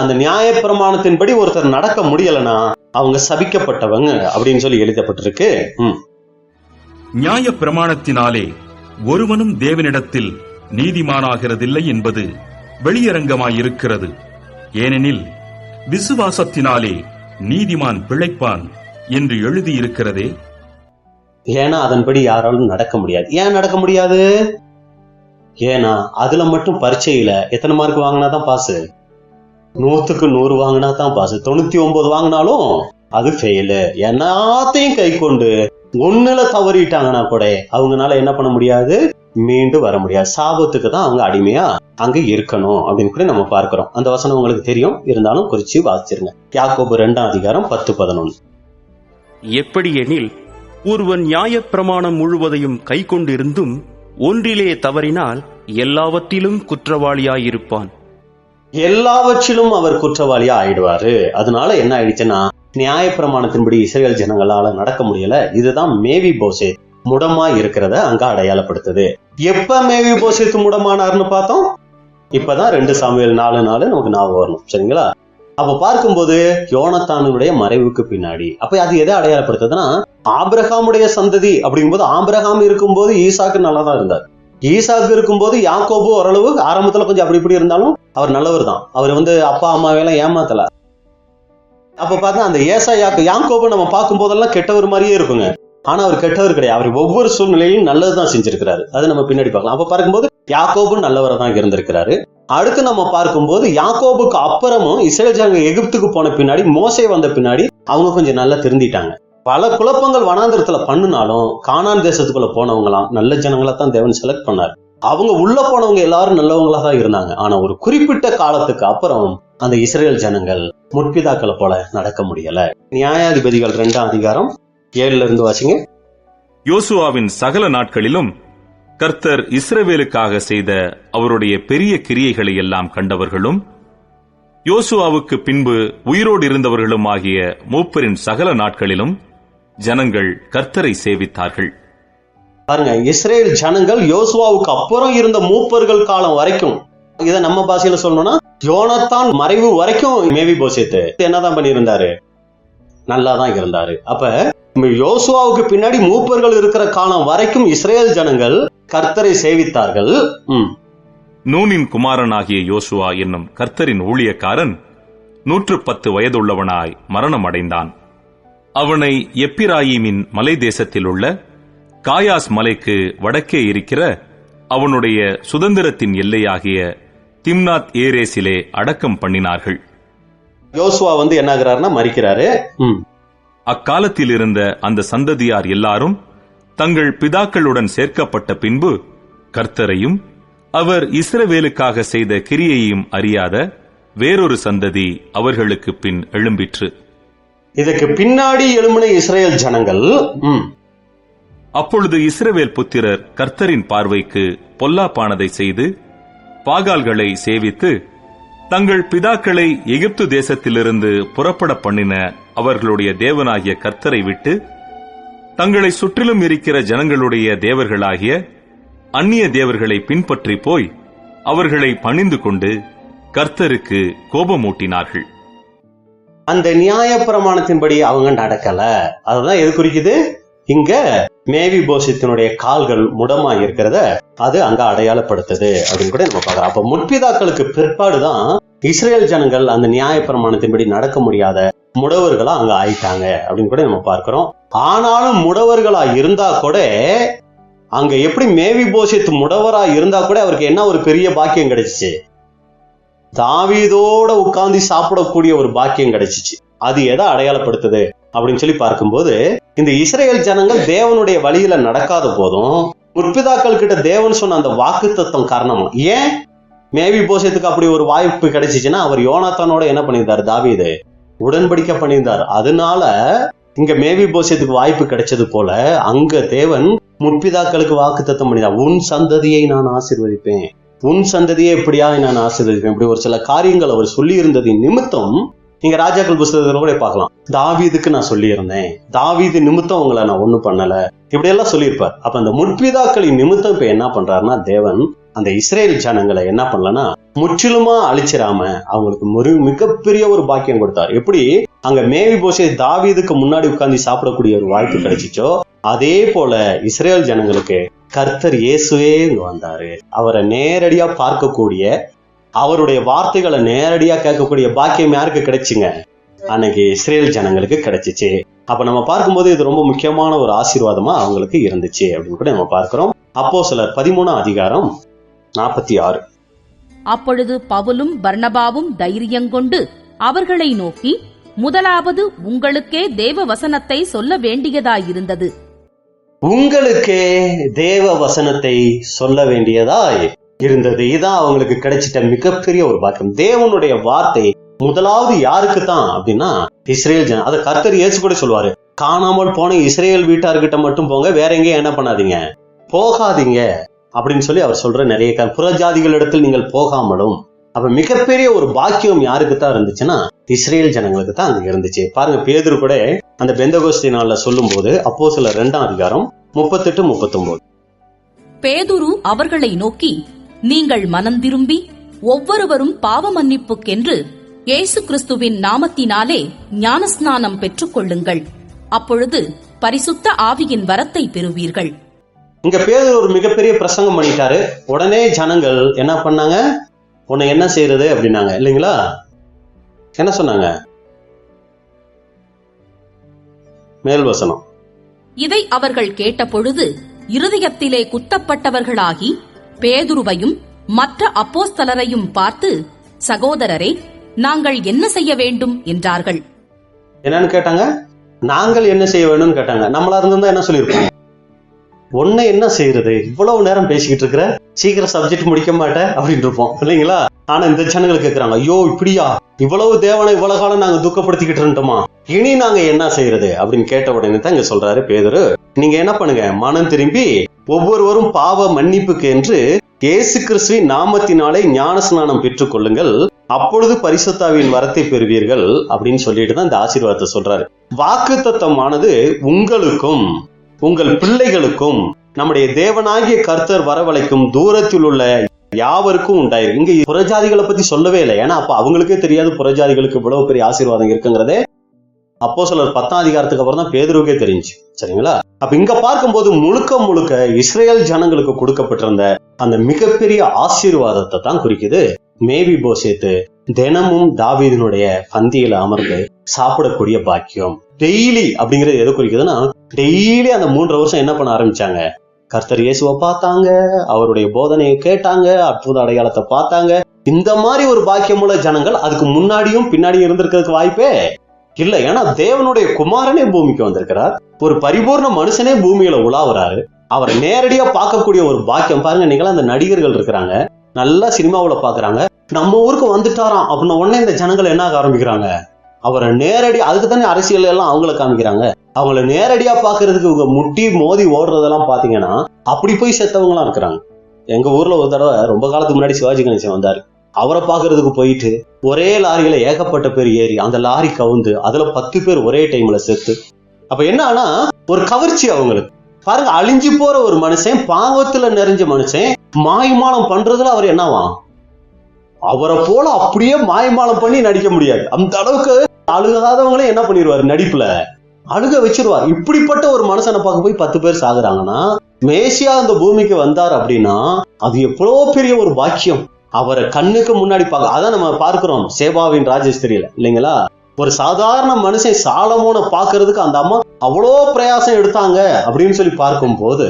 அந்த நியாய பிரமாணத்தின்படி ஒருத்தர் நடக்க முடியலன்னா அவங்க சபிக்கப்பட்டவங்க அப்படின்னு சொல்லி எழுதப்பட்டிருக்கு. நியாய பிரமாணத்தினாலே ஒருவனும் தேவனிடத்தில் நீதிமானாகிறதில்லை என்பது வெளியரங்கமாயிருக்கிறது. ஏனெனில் விசுவாசத்தினாலே நீதிமான் பிழைப்பான் என்று எழுதியிருக்கிறதே. ஏன்னா அதன்படி யாராலும் நடக்க முடியாது. ஏன் நடக்க முடியாது? ஏன்னா அதுல மட்டும் பரீட்சையில எத்தனை மார்க் வாங்கினாதான் பாஸ்? 100க்கு 100 வாங்கினா தான் பாஸ். 99 வாங்கினாலும் அது ஃபெயிலு. எல்லாத்தையும் கை கொண்டு ஒண்ணுல தவறிட்டாங்கன்னா கூட அவங்கனால என்ன பண்ண முடியாது, மீண்டு வர முடியாது. சாபத்துக்கு தான் அவங்க அடிமையா அங்க இருக்கணும் அப்படின்னு கூட நம்ம பார்க்கிறோம். அந்த வசனம் உங்களுக்கு தெரியும், இருந்தாலும் குறிச்சு வாசிச்சிருங்க. யாக்கோபு 2:10-11. எப்படி எனில், ஒருவன் நியாய பிரமாணம் முழுவதையும் கை கொண்டிருந்தும் ஒன்றிலே தவறினால் எல்லாவற்றிலும் குற்றவாளியாயிருப்பான். எல்லாவற்றிலும் அவர் குற்றவாளியா ஆயிடுவாரு. அதனால என்ன ஆயிடுச்சுன்னா, நியாய பிரமாணத்தின்படி இஸ்ரேல் ஜனங்களால நடக்க முடியல. இதுதான் மேவி போசேத் முடமா இருக்கிறத அங்க அடையாளப்படுத்துது. எப்ப மேவி போசேத் முடமானார்னு பார்த்தோம்? இப்பதான் 2 சாமுவேல் 4:4 நமக்கு ஞாபகம் வரணும். சரிங்களா? அப்ப பார்க்கும்போது யோனத்தானுடைய மறைவுக்கு பின்னாடி அப்ப அது எதை அடையாளப்படுத்துதுன்னா, ஆபிரகாமுடைய சந்ததி அப்படிங்கும்போது, ஆபிரகாம் இருக்கும்போது ஈசாக்கு நல்லாதான் இருந்தார். ஈசாக்கு இருக்கும்போது யாக்கோபு ஓரளவு ஆரம்பத்துல கொஞ்சம் அப்படி இப்படி இருந்தாலும் அவர் நல்லவர் தான். அவர் அப்பா அம்மாவையெல்லாம் ஏமாத்தல. அப்ப பார்த்தா அந்த யாக்கோபு நம்ம பார்க்கும் போதெல்லாம் கெட்டவர் மாதிரியே இருக்குங்க. ஆனா அவர் கெட்டவர் கிடையாது. அவர் ஒவ்வொரு சூழ்நிலையும் நல்லதுதான் செஞ்சிருக்கிறாரு. அதை நம்ம பின்னாடி பார்க்கலாம். அப்ப பார்க்கும்போது யாக்கோபு நல்லவரை தான் இருந்திருக்கிறாரு. அடுத்து நம்ம பார்க்கும்போது யாக்கோபுக்கு அப்புறமும் இஸ்ரேல் ஜனங்கள் எகிப்துக்கு போன பின்னாடி, மோசே வந்த பின்னாடி அவங்க கொஞ்சம் நல்லா திருந்திட்டாங்க. பல குழப்பங்கள் வனாந்திரத்துல பண்ணுனாலும் கானான் தேசத்துக்குள்ள போனவங்களாம் நல்ல ஜனங்களா தான் தேவன் செலக்ட் பண்ணார். அவங்க உள்ள போனவங்க எல்லாரும் நல்லவங்களா தான் இருந்தாங்க. ஆனா ஒரு குறிப்பிட்ட காலத்துக்கு அப்புறம் அந்த இஸ்ரேல் ஜனங்கள் முற்பிதாக்களை போல நடக்க முடியல. நியாயாதிபதிகள் 2ஆம் அதிகாரம் 7ல இருந்து வாசிங்க. யோசுவாவின் சகல நாட்களிலும் கர்த்தர் இஸ்ரவேலுக்காக செய்த அவருடைய பெரிய கிரியைகளை எல்லாம் கண்டவர்களும், யோசுவாவுக்கு பின்பு உயிரோடு இருந்தவர்களும் ஆகிய மூப்பரின் சகல நாட்களிலும் ஜனங்கள் கர்த்தரை சேவித்தார்கள். பாருங்க, இஸ்ரேல் ஜனங்கள் யோசுவாவுக்கு அப்புறம் இருந்த மூப்பர்கள் காலம் வரைக்கும், இத நம்ம பாஷையில சொல்லணும்னா யோனத்தான் மறைவு வரைக்கும் மேவிபோசேத்து என்னதான் பண்ணியிருந்தாரு? நல்லாதான் இருந்தாரு. அப்ப யோசுவாவுக்கு பின்னாடி மூப்பர்கள் இருக்கிற காலம் வரைக்கும் இஸ்ரேல் ஜனங்கள் கர்த்தரை சேவித்தார்கள். நூனின் குமாரனாகிய யோசுவா என்னும் கர்த்தரின் ஊழியக்காரன் 110 வயதுள்ளவனாய் மரணம் அடைந்தான். அவனை எப்பிராயீமின் மலை தேசத்தில் உள்ள காயாஸ் மலைக்கு வடக்கே இருக்கிற அவனுடைய சுதந்திரத்தின் எல்லையாகிய திம்னாத் ஏரேசிலே அடக்கம் பண்ணினார்கள். யோசுவா என்னாகிறாருன்னா மரிக்கிறாரு. அக்காலத்தில் இருந்த அந்த சந்ததியார் எல்லாரும் தங்கள் பிதாக்களுடன் சேர்க்கப்பட்ட பின்பு கர்த்தரையும் அவர் இஸ்ரவேலுக்காக செய்த கிரியையையும் அறியாத வேறொரு சந்ததி அவர்களுக்கு பின் எழும்பிற்று. இதற்கு பின்னாடி எழும்பின இஸ்ரேல் ஜனங்கள். அப்பொழுது இஸ்ரவேல் புத்திரர் கர்த்தரின் பார்வைக்கு பொல்லாப்பானதை செய்து பாகால்களை சேவித்து தங்கள் பிதாக்களை எகிப்து தேசத்திலிருந்து புறப்பட பண்ணின அவர்களுடைய தேவனாகிய கர்த்தரை விட்டு தங்களை சுற்றிலும் இருக்கிற ஜனங்களுடைய தேவர்களாகிய அந்நிய தேவர்களை பின்பற்றி போய் அவர்களை பணிந்து கொண்டு கர்த்தருக்கு கோபமூட்டினார்கள். அந்த நியாய பிரமாணத்தின்படி அவங்க நடக்கல. அதுதான் எது குறிக்குது? இங்க மேவிபோசேத்தினுடைய கால்கள் முடமா இருக்கிறத அது அங்க அடையாளப்படுத்துது அப்படின்னு கூட நம்ம பார்க்கலாம். அப்ப முற்பிதாக்களுக்கு பிற்பாடுதான் இஸ்ரேல் ஜனங்கள் அந்த நியாய பிரமாணத்தின்படி நடக்க முடியாத முடவர்களா அங்க ஆயிட்டாங்க அப்படின்னு கூட நம்ம பார்க்கிறோம். ஆனாலும் முடவர்களா இருந்தா கூட அங்க எப்படி மேவிபோசேத் முடவரா இருந்தா கூட அவருக்கு என்ன ஒரு பெரிய பாக்கியம் கிடைச்சிச்சு? தாவீதோட உட்கார்ந்து சாப்பிடக்கூடிய ஒரு பாக்கியம் கிடைச்சிச்சு. அது எதை அடையாளப்படுத்துது அப்படின்னு சொல்லி பார்க்கும்போது, இந்த இஸ்ரேல் ஜனங்கள் தேவனுடைய வழியில நடக்காத போதும் முற்பிதாக்கள் கிட்ட தேவன் சொன்ன அந்த வாக்குத்தத்தம் காரணமா ஏன் மேவிபோசேத்துக்கு அப்படி ஒரு வாய்ப்பு கிடைச்சிச்சுன்னா, அவர் யோனாத்தானோட என்ன பண்ணியிருந்தாரு? தாவீது உடன்படிக்கை பண்ணியிருந்தார். அதனால இங்க மேவிபோசேத்துக்கு வாய்ப்பு கிடைச்சது போல அங்க தேவன் முற்பிதாக்களுக்கு வாக்குத்தத்தம் பண்ணினார். உன் சந்ததியை நான் ஆசீர்வதிப்பேன், உன் சந்ததியை எப்படியா நான் ஆசீர்வதிப்பேன். இப்படி ஒரு சில காரியங்கள் அவர் சொல்லி இருந்ததின் நிமித்தம் நீங்க ராஜாக்கள் புஸ்தகத்துல கூட பார்க்கலாம், தாவீதுக்கு நான் சொல்லி இருந்தேன், தாவீது நிமித்தம் உங்களை நான் ஒண்ணும் பண்ணல, இப்படி எல்லாம் சொல்லியிருப்பார். அப்ப அந்த முற்பிதாக்களின் நிமித்தம் இப்ப என்ன பண்றாருன்னா, தேவன் அந்த இஸ்ரேல் ஜனங்களை என்ன பண்ணலன்னா முற்றிலுமா அழிச்சிடாம அவங்களுக்கு மிகப்பெரிய ஒரு பாக்கியம் கொடுத்தார். எப்படி அங்க மேவிபோசேத் தாவீதுக்கு முன்னாடி உட்கார்ந்து சாப்பிடக்கூடிய ஒரு வாய்ப்பு கிடைச்சிச்சோ, அதே போல இஸ்ரேல் ஜனங்களுக்கு கர்த்தர் இயேசுவே இங்க வந்தாரு. அவரை நேரடியா பார்க்கக்கூடிய, அவருடைய வார்த்தைகளை நேரடியா கேட்கக்கூடிய பாக்கியம் யாருக்கு கிடைச்சுங்க? அன்னைக்கு இஸ்ரேல் ஜனங்களுக்கு கிடைச்சிச்சு. அப்ப நம்ம பார்க்கும்போது இது ரொம்ப முக்கியமான ஒரு ஆசீர்வாதமா அவங்களுக்கு இருந்துச்சு அப்படின்னு கூட நம்ம பார்க்கிறோம். அப்போஸ்தலர் 13ஆம் அதிகாரம் 46. அப்பொழுது பவுலும் பர்னபாவும் தைரியங்கொண்டு அவர்களை நோக்கி, முதலாவது உங்களுக்கே தேவ வசனத்தை சொல்ல வேண்டியதாயிருந்தது. உங்களுக்கே தேவ வசனத்தை சொல்ல வேண்டியதாய் இருந்தது. இதான் அவங்களுக்கு கிடைச்சிட்ட மிகப்பெரிய ஒரு பாக்கியம். தேவனுடைய வார்த்தை முதலாவது யாருக்கு தான் அப்படின்னா இஸ்ரேல் ஜனம். அதை கர்த்தர் இயேசு கூட சொல்லுவாரு, காணாமல் போன இஸ்ரேல் வீட்டார்கிட்ட மட்டும் போங்க, வேற எங்கேயும் என்ன பண்ணாதீங்க, போகாதீங்க அப்படின்னு சொல்லி அவர் சொல்ற நிறைய புறஜாதிகள் இடத்தில் நீங்கள் போகாமலும். அப்ப மிகப்பெரிய ஒரு பாக்கியம் யாருக்கு தான் இருந்துச்சுன்னா இஸ்ரேல் ஜனங்களுக்கு தான் அங்க இருந்துச்சு. பாருங்க, பேதுரு கூட அந்த பெந்தகோஸ்தே நாள்ல சொல்லும் போது அப்போஸ்தலர் 2ஆம் அதிகாரம் 38-39. பேதுரு அவர்களை நோக்கி, நீங்கள் மனம் திரும்பி ஒவ்வொருவரும் பாவ மன்னிப்புக்கென்று இயேசு கிறிஸ்துவின் நாமத்தினாலே ஞானஸ்நானம் பெற்றுக் கொள்ளுங்கள். அப்பொழுது பரிசுத்த ஆவியின் வரத்தை பெறுவீர்கள். இங்க பேதுரு ஒரு மிகப்பெரிய பிரசங்கம் பண்ணிட்டாரு. உடனே ஜனங்கள் என்ன பண்ணாங்க? உன்னை என்ன செய்யறது அப்படின்னாங்க இல்லைங்களா? என்ன சொன்னாங்க? மேல் வசனம். இதை அவர்கள் கேட்டபொழுது இருதயத்திலே குத்தப்பட்டவர்களாகி பேதுருவையும் மற்ற அப்போஸ்தலரையும் பார்த்து, சகோதரரே, நாங்கள் என்ன செய்ய வேண்டும் என்றார்கள். என்னன்னு கேட்டாங்க? நாங்கள் என்ன செய்ய வேணும்னு கேட்டாங்க. நம்மளா இருந்தா என்ன சொல்லியிருப்போம்? உன்னை என்ன செய்யறது, இவ்வளவு நேரம் பேசிக்கிட்டு இருக்கிற, சீக்கிரம் சப்ஜெக்ட் முடிக்க மாட்டேன் அப்படின்னு இருப்போம் இல்லைங்களா? ஆனா இந்த ஜனங்கள் கேட்கிறாங்க, ஐயோ இப்படியா, இவ்வளவு தேவனை இவ்வளவு காலம் நாங்க துக்கப்படுத்திக்கிட்டு இருந்தோமா, இனி நாங்க என்ன செய்யறது அப்படின்னு கேட்ட உடனே தான் இங்க சொல்றாரு பேதுரு, நீங்க என்ன பண்ணுங்க, மனம் திரும்பி ஒவ்வொருவரும் பாவ மன்னிப்புக்கு என்று இயேசு கிறிஸ்துவின் நாமத்தினாலே ஞானஸ்நானம் பெற்றுக் கொள்ளுங்கள், அப்பொழுது பரிசுத்தாவின் வரத்தை பெறுவீர்கள் அப்படின்னு சொல்லிட்டு தான் இந்த ஆசீர்வாதத்தை சொல்றாரு. வாக்குத்தத்தமானது உங்களுக்கும் உங்கள் பிள்ளைகளுக்கும் நம்முடைய தேவனாகிய கர்த்தர் வரவழைக்கும் தூரத்தில் உள்ள யாவருக்கும் உண்டாயிருக்கு. இங்க புறஜாதிகளை பத்தி சொல்லவே இல்லை, ஏன்னா அப்ப அவங்களுக்கே தெரியாது புறஜாதிகளுக்கு இவ்வளவு பெரிய ஆசீர்வாதம் இருக்குங்கிறதே அப்போஸ்தலர் 10ஆம் அதிகாரத்துக்கு அப்புறம் தான் பேதுருவுக்கே தெரிஞ்சு. சரிங்களா? அப்ப இங்க பார்க்கும்போது முழுக்க முழுக்க இஸ்ரேல் ஜனங்களுக்கு கொடுக்கப்பட்டிருந்த அந்த மிகப்பெரிய ஆசீர்வாதத்தை தான் குறிக்குது. மேவிபோசேத்து தினமும் தாவீதினுடைய பந்தியில அமர்ந்து சாப்பிடக்கூடிய பாக்கியம். டெய்லி அப்படிங்கிறது எதை குறிக்குதுன்னா, டெய்லி அந்த 3 வருஷம் என்ன பண்ண ஆரம்பிச்சாங்க, கர்த்தர் இயேசுவை பார்த்தாங்க, அவருடைய போதனையை கேட்டாங்க, அற்புத அடையாளத்தை பார்த்தாங்க. இந்த மாதிரி ஒரு பாக்கியமுள்ள ஜனங்கள் அதுக்கு முன்னாடியும் பின்னாடியும் இருந்திருக்கிறதுக்கு வாய்ப்பே இல்ல. ஏன்னா தேவனுடைய குமாரனே பூமிக்கு வந்திருக்கிறார், ஒரு பரிபூர்ண மனுஷனே பூமியில உலாவுறாரு, அவரை நேரடியா பார்க்கக்கூடிய ஒரு பாக்கியம். பாருங்க, நீங்களா அந்த நடிகர்கள் இருக்கிறாங்க, நல்லா சினிமாவுல பாக்குறாங்க, நம்ம ஊருக்கு வந்துட்டாராம் அப்படின்ன உடனே இந்த ஜனங்கள் என்ன ஆக ஆரம்பிக்கிறாங்க, அவரை நேரடி, அதுக்கு தானே அரசியல் எல்லாம் அவங்கள காமிக்கிறாங்க, அவங்கள நேரடியா பாக்குறதுக்கு இவங்க முட்டி மோதி ஓடுறதெல்லாம் பாத்தீங்கன்னா அப்படி போய் செத்தவங்களாம் இருக்கிறாங்க. எங்க ஊர்ல ஒரு தடவை ரொம்ப காலத்துக்கு முன்னாடி சிவாஜி கணேசன் வந்தாரு, அவரை பாக்குறதுக்கு போயிட்டு ஒரே லாரியில ஏகப்பட்ட பேர் ஏறி அந்த லாரி கவுந்து அதுல 10 பேர் ஒரே டைம்ல செத்து. அப்ப என்ன ஆனா ஒரு கவர்ச்சி அவங்களுக்கு. பாருங்க, அழிஞ்சு போற ஒரு மனுஷன், பாவத்துல நிறைஞ்ச மனுஷன் மாய்மாலம் பண்றதுல அவர் என்னவா, அவரை போல அப்படியே மாய்மாலம் பண்ணி நடிக்க முடியாது. அந்த அளவுக்கு அழுகாதவங்களே என்ன பண்ணிடுவாரு, நடிப்புல அழுக வச்சிருவார். இப்படிப்பட்ட ஒரு மனுஷனை பார்க்க போய் 10 பேர் சாகுறாங்கன்னா, மேசியா அந்த பூமிக்கு வந்தார் அப்படின்னா அது எவ்வளவு பெரிய ஒரு பாக்கியம். அவரை கண்ணுக்கு முன்னாடி பார்க்க, அதான் நம்ம பார்க்கிறோம் சேபாவின் ராஜஸ்திரியில இல்லைங்களா, ஒரு சாதாரண மனுஷன் சாலமோனை பார்க்கறதுக்கு அந்த அம்மா அவ்வளோ பிரயாசம் எடுத்தாங்க அப்படின்னு சொல்லி பார்க்கும் போது,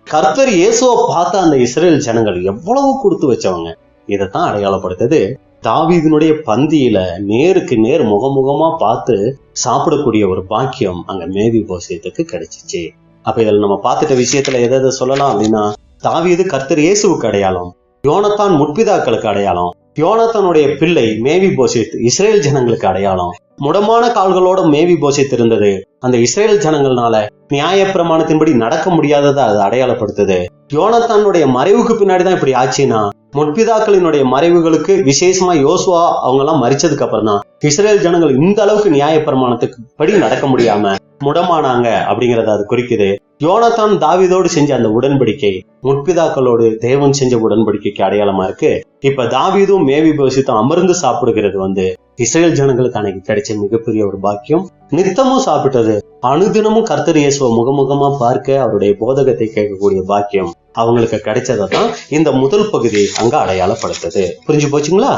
கர்த்தர் இயேசுவை பார்த்த அந்த இஸ்ரேல் ஜனங்கள் எவ்வளவு கொடுத்து வச்சவங்க. இதைத்தான் அடையாளப்படுத்துது. தாவீதினுடைய பந்தியில நேருக்கு நேர் முகமுகமா பார்த்து சாப்பிடக்கூடிய ஒரு பாக்கியம் அங்க மேவிபோசேத்துக்கு கிடைச்சிச்சு. அப்ப இதுல நம்ம பார்த்துட்ட விஷயத்துல எதை சொல்லலாம் அப்படின்னா, தாவீது கர்த்தர் இயேசுவுக்கு அடையாளம், யோனத்தான் முற்பிதாக்களுக்கு அடையாளம், யோனத்தானுடைய பிள்ளை மேவிபோசேத் இஸ்ரேல் ஜனங்களுக்கு அடையாளம். முடமான கால்களோட மேவிபோசேத் இருந்தது அந்த இஸ்ரேல் ஜனங்கள்னால நியாய பிரமாணத்தின்படி நடக்க முடியாததை அது அடையாளப்படுத்துது. யோனத்தானுடைய மறைவுக்கு பின்னாடிதான் இப்படி ஆச்சுன்னா, முற்பிதாக்களினுடைய மறைவுகளுக்கு விசேஷமா யோசுவா அவங்க எல்லாம் மரிச்சதுக்கு அப்புறம் தான் இஸ்ரேல் ஜனங்கள் இந்த அளவுக்கு நியாய பிரமாணத்துக்கு படி நடக்க முடியாம முடமானாங்க அப்படிங்கறத அது குறிக்குது. யோனத்தான் தாவீதோடு செஞ்ச அந்த உடன்படிக்கை முற்பிதாக்களோடு தேவன் செஞ்ச உடன்படிக்கைக்கு அடையாளமா இருக்கு. இப்ப தாவீதும் மேவிபோசேத்தும் அமர்ந்து சாப்பிடுகிறது இஸ்ரேல் ஜனங்களுக்கு அன்னைக்கு கிடைச்ச மிகப்பெரிய ஒரு பாக்கியம். நித்தமும் சாப்பிட்டது, அனுதினமும் கர்த்தர் இயேசுவை முகமுகமா பார்க்க அவருடைய போதகத்தை கேட்கக்கூடிய பாக்கியம் அவங்களுக்கு கிடைச்சதான் இந்த முதல் பகுதி அங்க அடையாளப்படுத்துது. புரிஞ்சு போச்சுங்களா?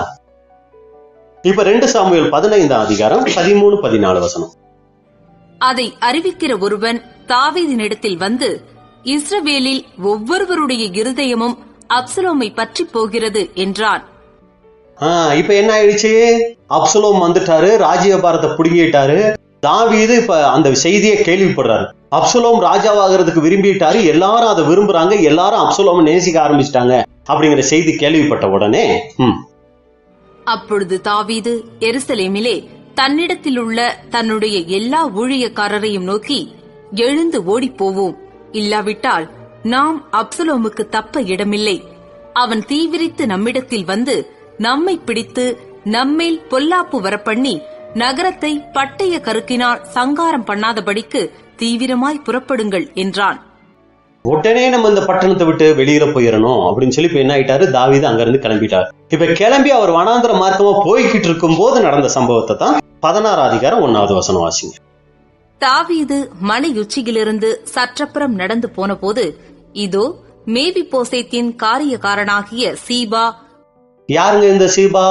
இப்ப 2 சாமுவேல் 15ஆம் அதிகாரம் 13-14 வசனம். அதை அறிவிக்கிற ஒருவன் தாவீதினிடத்தில் வந்து, இஸ்ரவேலில் ஒவ்வொருவருடைய இருதயமும் அப்சலோமை பற்றி போகிறது என்றான். இப்ப என்ன ஆயிடுச்சு, அப்சலோம் வந்துட்டாரு, ராஜ்யபாரத்தை புடுங்கிட்டாரு. தாவீது இப்ப அந்த செய்தியை கேள்விப்படுறாரு, அப்சலோம் ராஜாவாகிறதுக்கு விரும்பிட்டாரு, எல்லாரும் அதை விரும்புறாங்க, எல்லாரும் அப்சலோமை நேசிக்க ஆரம்பிச்சிட்டாங்க அப்படிங்கிற செய்தி கேள்விப்பட்ட உடனே அப்பொழுது தாவீது எருசலேமிலே தன்னிடத்தில் உள்ள தன்னுடைய எல்லா ஊழியக்காரரையும் நோக்கி, எழுந்து ஓடிப்போவோம், இல்லாவிட்டால் நாம் அப்சலோமுக்கு தப்ப இடமில்லை, அவன் தீவிரித்து நம்மிடத்தில் வந்து நம்மை பிடித்து நம்மேல் பொல்லாப்பு வரப்பண்ணி நகரத்தை பட்டய கருக்கினால் சங்காரம் பண்ணாதபடிக்கு தீவிரமாய் புறப்படுங்கள் என்றான். உடனே நம்ம இந்த பட்டணத்தை விட்டு வெளியில போயிடணும் அப்படின்னு சொல்லி இப்ப என்ன ஆயிட்டாரு, தாவீது அங்க இருந்து கிளம்பிட்டார். இப்ப கிளம்பி அவர் வனாந்திர மார்க்கமா போய்கிட்டு இருக்கும் போது நடந்த சம்பவத்தை தான் 16ஆம் அதிகாரம் 1வது வசனம் வாசிங்க. தாவீது மலை உச்சியிலிருந்து சற்றப்புறம் நடந்து போன போது, இதோ மேவிபோசேத்தின் காரியக்காரனாகிய சீபா. யாருங்க இந்த சீபா?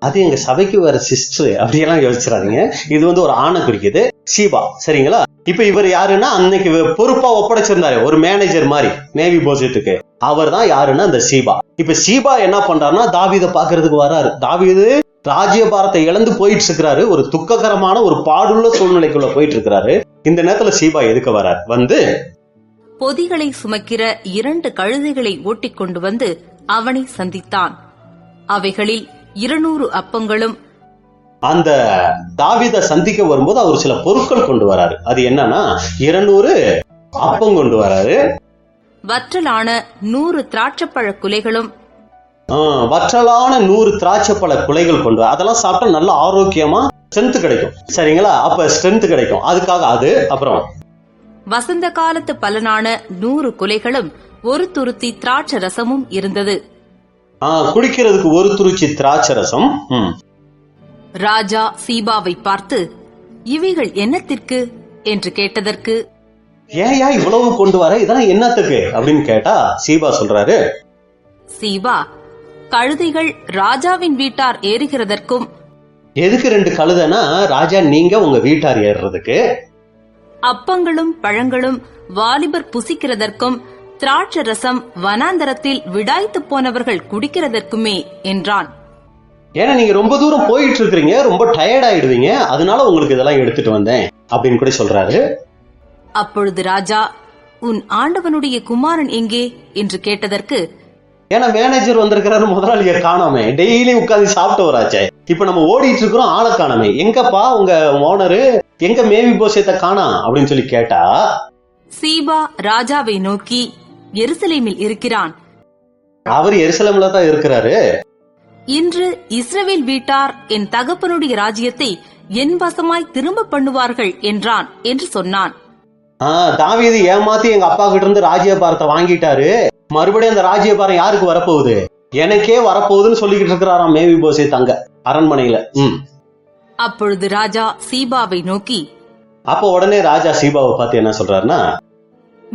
அது எங்க சபைக்கு வர சிஸ்டர் அப்படியெல்லாம் யோசிச்சிடாதீங்க, இது ஒரு ஆணை குறிக்குது, சீபா. சரிங்களா? இப்ப இவர் யாருன்னா அன்னைக்கு பொறுப்பா ஒப்படைச்சிருந்தாரு ஒரு மேனேஜர் மாதிரி மேவி போசத்துக்கு. அவர் தான் யாருன்னா அந்த சீபா. இப்ப சீபா என்ன பண்றாருன்னா தாவீதை பாக்குறதுக்கு வராரு. தாவீது ராஜ்யபாரத்தை இழந்து போயிட்டு இருக்கிறாரு, ஒரு துக்ககரமான ஒரு பாடுள்ள சூழ்நிலைக்குள்ள போயிட்டு இருக்கிறாரு. இந்த நேரத்துல சீபா எதுக்கு வரார்? வந்து பொதிகளை சுமக்கிற 2 கழுதைகளை ஓட்டிக் கொண்டு வந்து அவனை சந்தித்தான். அவைகளில் 200 அப்பங்களும். அந்த தாவீதை சந்திக்க வரும்போது அவர் சில பொருட்கள் கொண்டு வராரு. அது என்னன்னா 200 அப்பம் கொண்டு வராரு, வற்றலான 100 திராட்சைப்பழ குலைகளும். வற்றலான 100 திராட்சைப்பழ குலைகள் கொண்டு வர. அதெல்லாம் சாப்பிட்டா நல்ல ஆரோக்கியமா ஸ்ட்ரென்த் கிடைக்கும். சரிங்களா? அப்ப ஸ்ட்ரென்த் கிடைக்கும், அதுக்காக அது. அப்புறம் வசந்த காலத்து பலனான 100 குலைகளும் 1 துருத்தி திராட்சை ரசமும் இருந்தது. குடிக்கிறதுக்கு 1 துருச்சி திராட்சை ரசம். ராஜா சீபாவை பார்த்து, இவைகள் என்னத்திற்கு என்று கேட்டதற்கு, ஏயா இவ்வளவு கொண்டு வர, இதெல்லாம் என்னத்துக்கு அப்படின்னு கேட்டா சீபா சொல்றாரு, சீபா, கழுதைகள் ராஜாவின் வீட்டார் ஏறுகிறதற்கும். எதுக்கு 2 கழுதைனா ராஜா நீங்க உங்க வீட்டார் ஏறுறதுக்கு. அப்பங்களும் பழங்களும் வாலிபர் புசிக்கிறதற்கும், திராட்சை ரசம் வனாந்தரத்தில் விடாய்த்து போனவர்கள் குடிக்கிறதற்குமே என்றான். ஏன்னா நீங்க ரொம்ப தூரம் போயிட்டு இருக்கிறீங்க, ரொம்ப டயர்ட் ஆயிடுவீங்க, அதனால உங்களுக்கு இதெல்லாம் எடுத்துட்டு வந்தேன் அப்படின்னு கூட சொல்றாரு. அப்பொழுது ராஜா, உன் ஆண்டவனுடைய குமாரன் எங்கே என்று கேட்டதற்கு, ஏன்னா மேனேஜர் வந்திருக்கிறாரு, முதலாளியை காணாமே, டெய்லி உட்காந்து சாப்பிட்டு வராச்சே, இப்ப நம்ம ஓடிட்டு இருக்கிறோம், ஆளை காணாமே, எங்கப்பா உங்க ஓனரு, எங்க மேவி போசத்தை காணா அப்படின்னு சொல்லி கேட்டா, சீபா ராஜாவை நோக்கி, எருசலேமில் இருக்கிறான். அவர் எருசலேம்ல தான் இருக்கிறாரு. இன்று இஸ்ரவேல் வீட்டார் என் தகப்பனுடைய ராஜ்யத்தை என் வசமாய் திரும்ப பண்ணுவார்கள் என்றான் என்று சொன்னான். தாவீது ஏமாத்தி எங்க அப்பா கிட்ட இருந்து ராஜ்யபாரத்தை வாங்கிட்டாரு, மறுபடியும் அந்த ராஜ்யபாரம் யாருக்கு வரப்போகுது? எனக்கே வரப்போகுதுன்னு சொல்லிக்கிட்டு இருக்கிறாராம் மேவி போசே தங்க அரண்மனையில. அப்பொழுது ராஜா சீபாவை நோக்கி, அப்ப உடனே ராஜா சீபாவை பார்த்து என்ன சொல்றாருன்னா,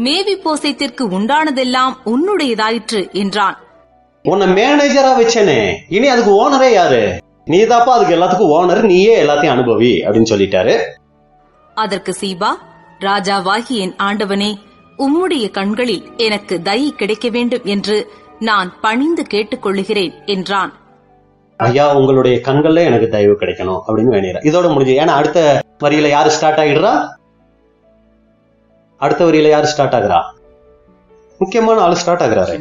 மேவி போசேத்திற்கு உண்டானதெல்லாம் உன்னுடையதாயிற்று என்றான். உன்னை மேனேஜரா வச்சனே, இனி அதுக்கு ஓனரே யாரு? நீதாப்பா அதுக்கு எல்லாத்துக்கும் ஓனர், நீயே எல்லாத்தையும் அனுபவி அப்படின்னு சொல்லிட்டாரு. அதற்கு சீபா, ராஜாவாகி என் ஆண்டவனே, உம்முடைய கண்களில் எனக்கு தயை கிடைக்க வேண்டும் என்று நான் பணிந்து கேட்டுக்கொள்ளுகிறேன் என்றான். ஐயா உங்களுடைய கண்கள்ல எனக்கு தயவு கிடைக்கணும் அப்படின்னு வேணிற. இதோட முடிஞ்சு. ஏன்னா அடுத்த வரியில யாரு ஸ்டார்ட் ஆகிடுறா? அடுத்த வரியில யாரு ஸ்டார்ட் ஆகுறா? முக்கியமான ஆளு ஸ்டார்ட் ஆகுறாரு,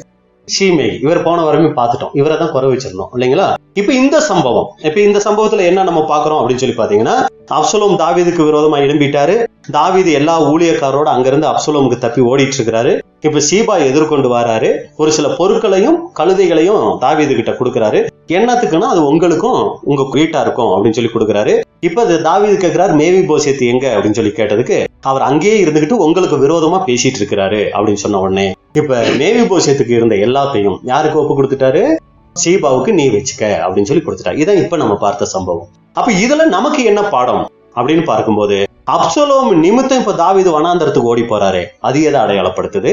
சீமை. இவர் போன வரமே பார்த்துட்டோம், இவரை தான் குறை வச்சிருந்தோம் இல்லைங்களா? இப்ப இந்த சம்பவத்துல என்ன நம்ம பாக்குறோம் அப்படின்னு சொல்லி பாத்தீங்கன்னா, அப்சலோம் தாவீதுக்கு விரோதமா எழும்பிட்டாரு. தாவீது எல்லா ஊழியக்காரோட அங்கிருந்து அப்சலோமுக்கு தப்பி ஓடிட்டு இருக்கிறாரு. இப்ப சீபா எதிர்கொண்டு வராரு, ஒரு சில பொருட்களையும் கழுதைகளையும் தாவீது கிட்ட கொடுக்கறாரு. என்னத்துக்குன்னா அது உங்களுக்கும் உங்க வீட்டாருக்கும் அப்படின்னு சொல்லி கொடுக்கறாரு. இப்ப தாவீது கேட்கிறாரு, மேவி போசேத் எங்க அப்படின்னு சொல்லி கேட்டதுக்கு, அவர் அங்கேயே இருந்துகிட்டு உங்களுக்கு விரோதமா பேசிட்டு இருக்கிறாரு அப்படின்னு சொன்ன உடனே இப்ப மேவி போசேத்துக்கு இருந்த எல்லாத்தையும் யாருக்கு ஒப்பு கொடுத்துட்டாரு? சீபாவுக்கு நீ வச்சுக்க அப்படின்னு சொல்லி கொடுத்துட்டாரு. இதான் இப்ப நம்ம பார்த்த சம்பவம். அப்ப இதுல நமக்கு என்ன பாடம் அப்படின்னு பார்க்கும்போது, அப்சலோம் நிமித்தம் இப்ப தாவீது வனாந்தரத்துக்கு ஓடி போறாரு, அது எதை அடையாளப்படுத்துது?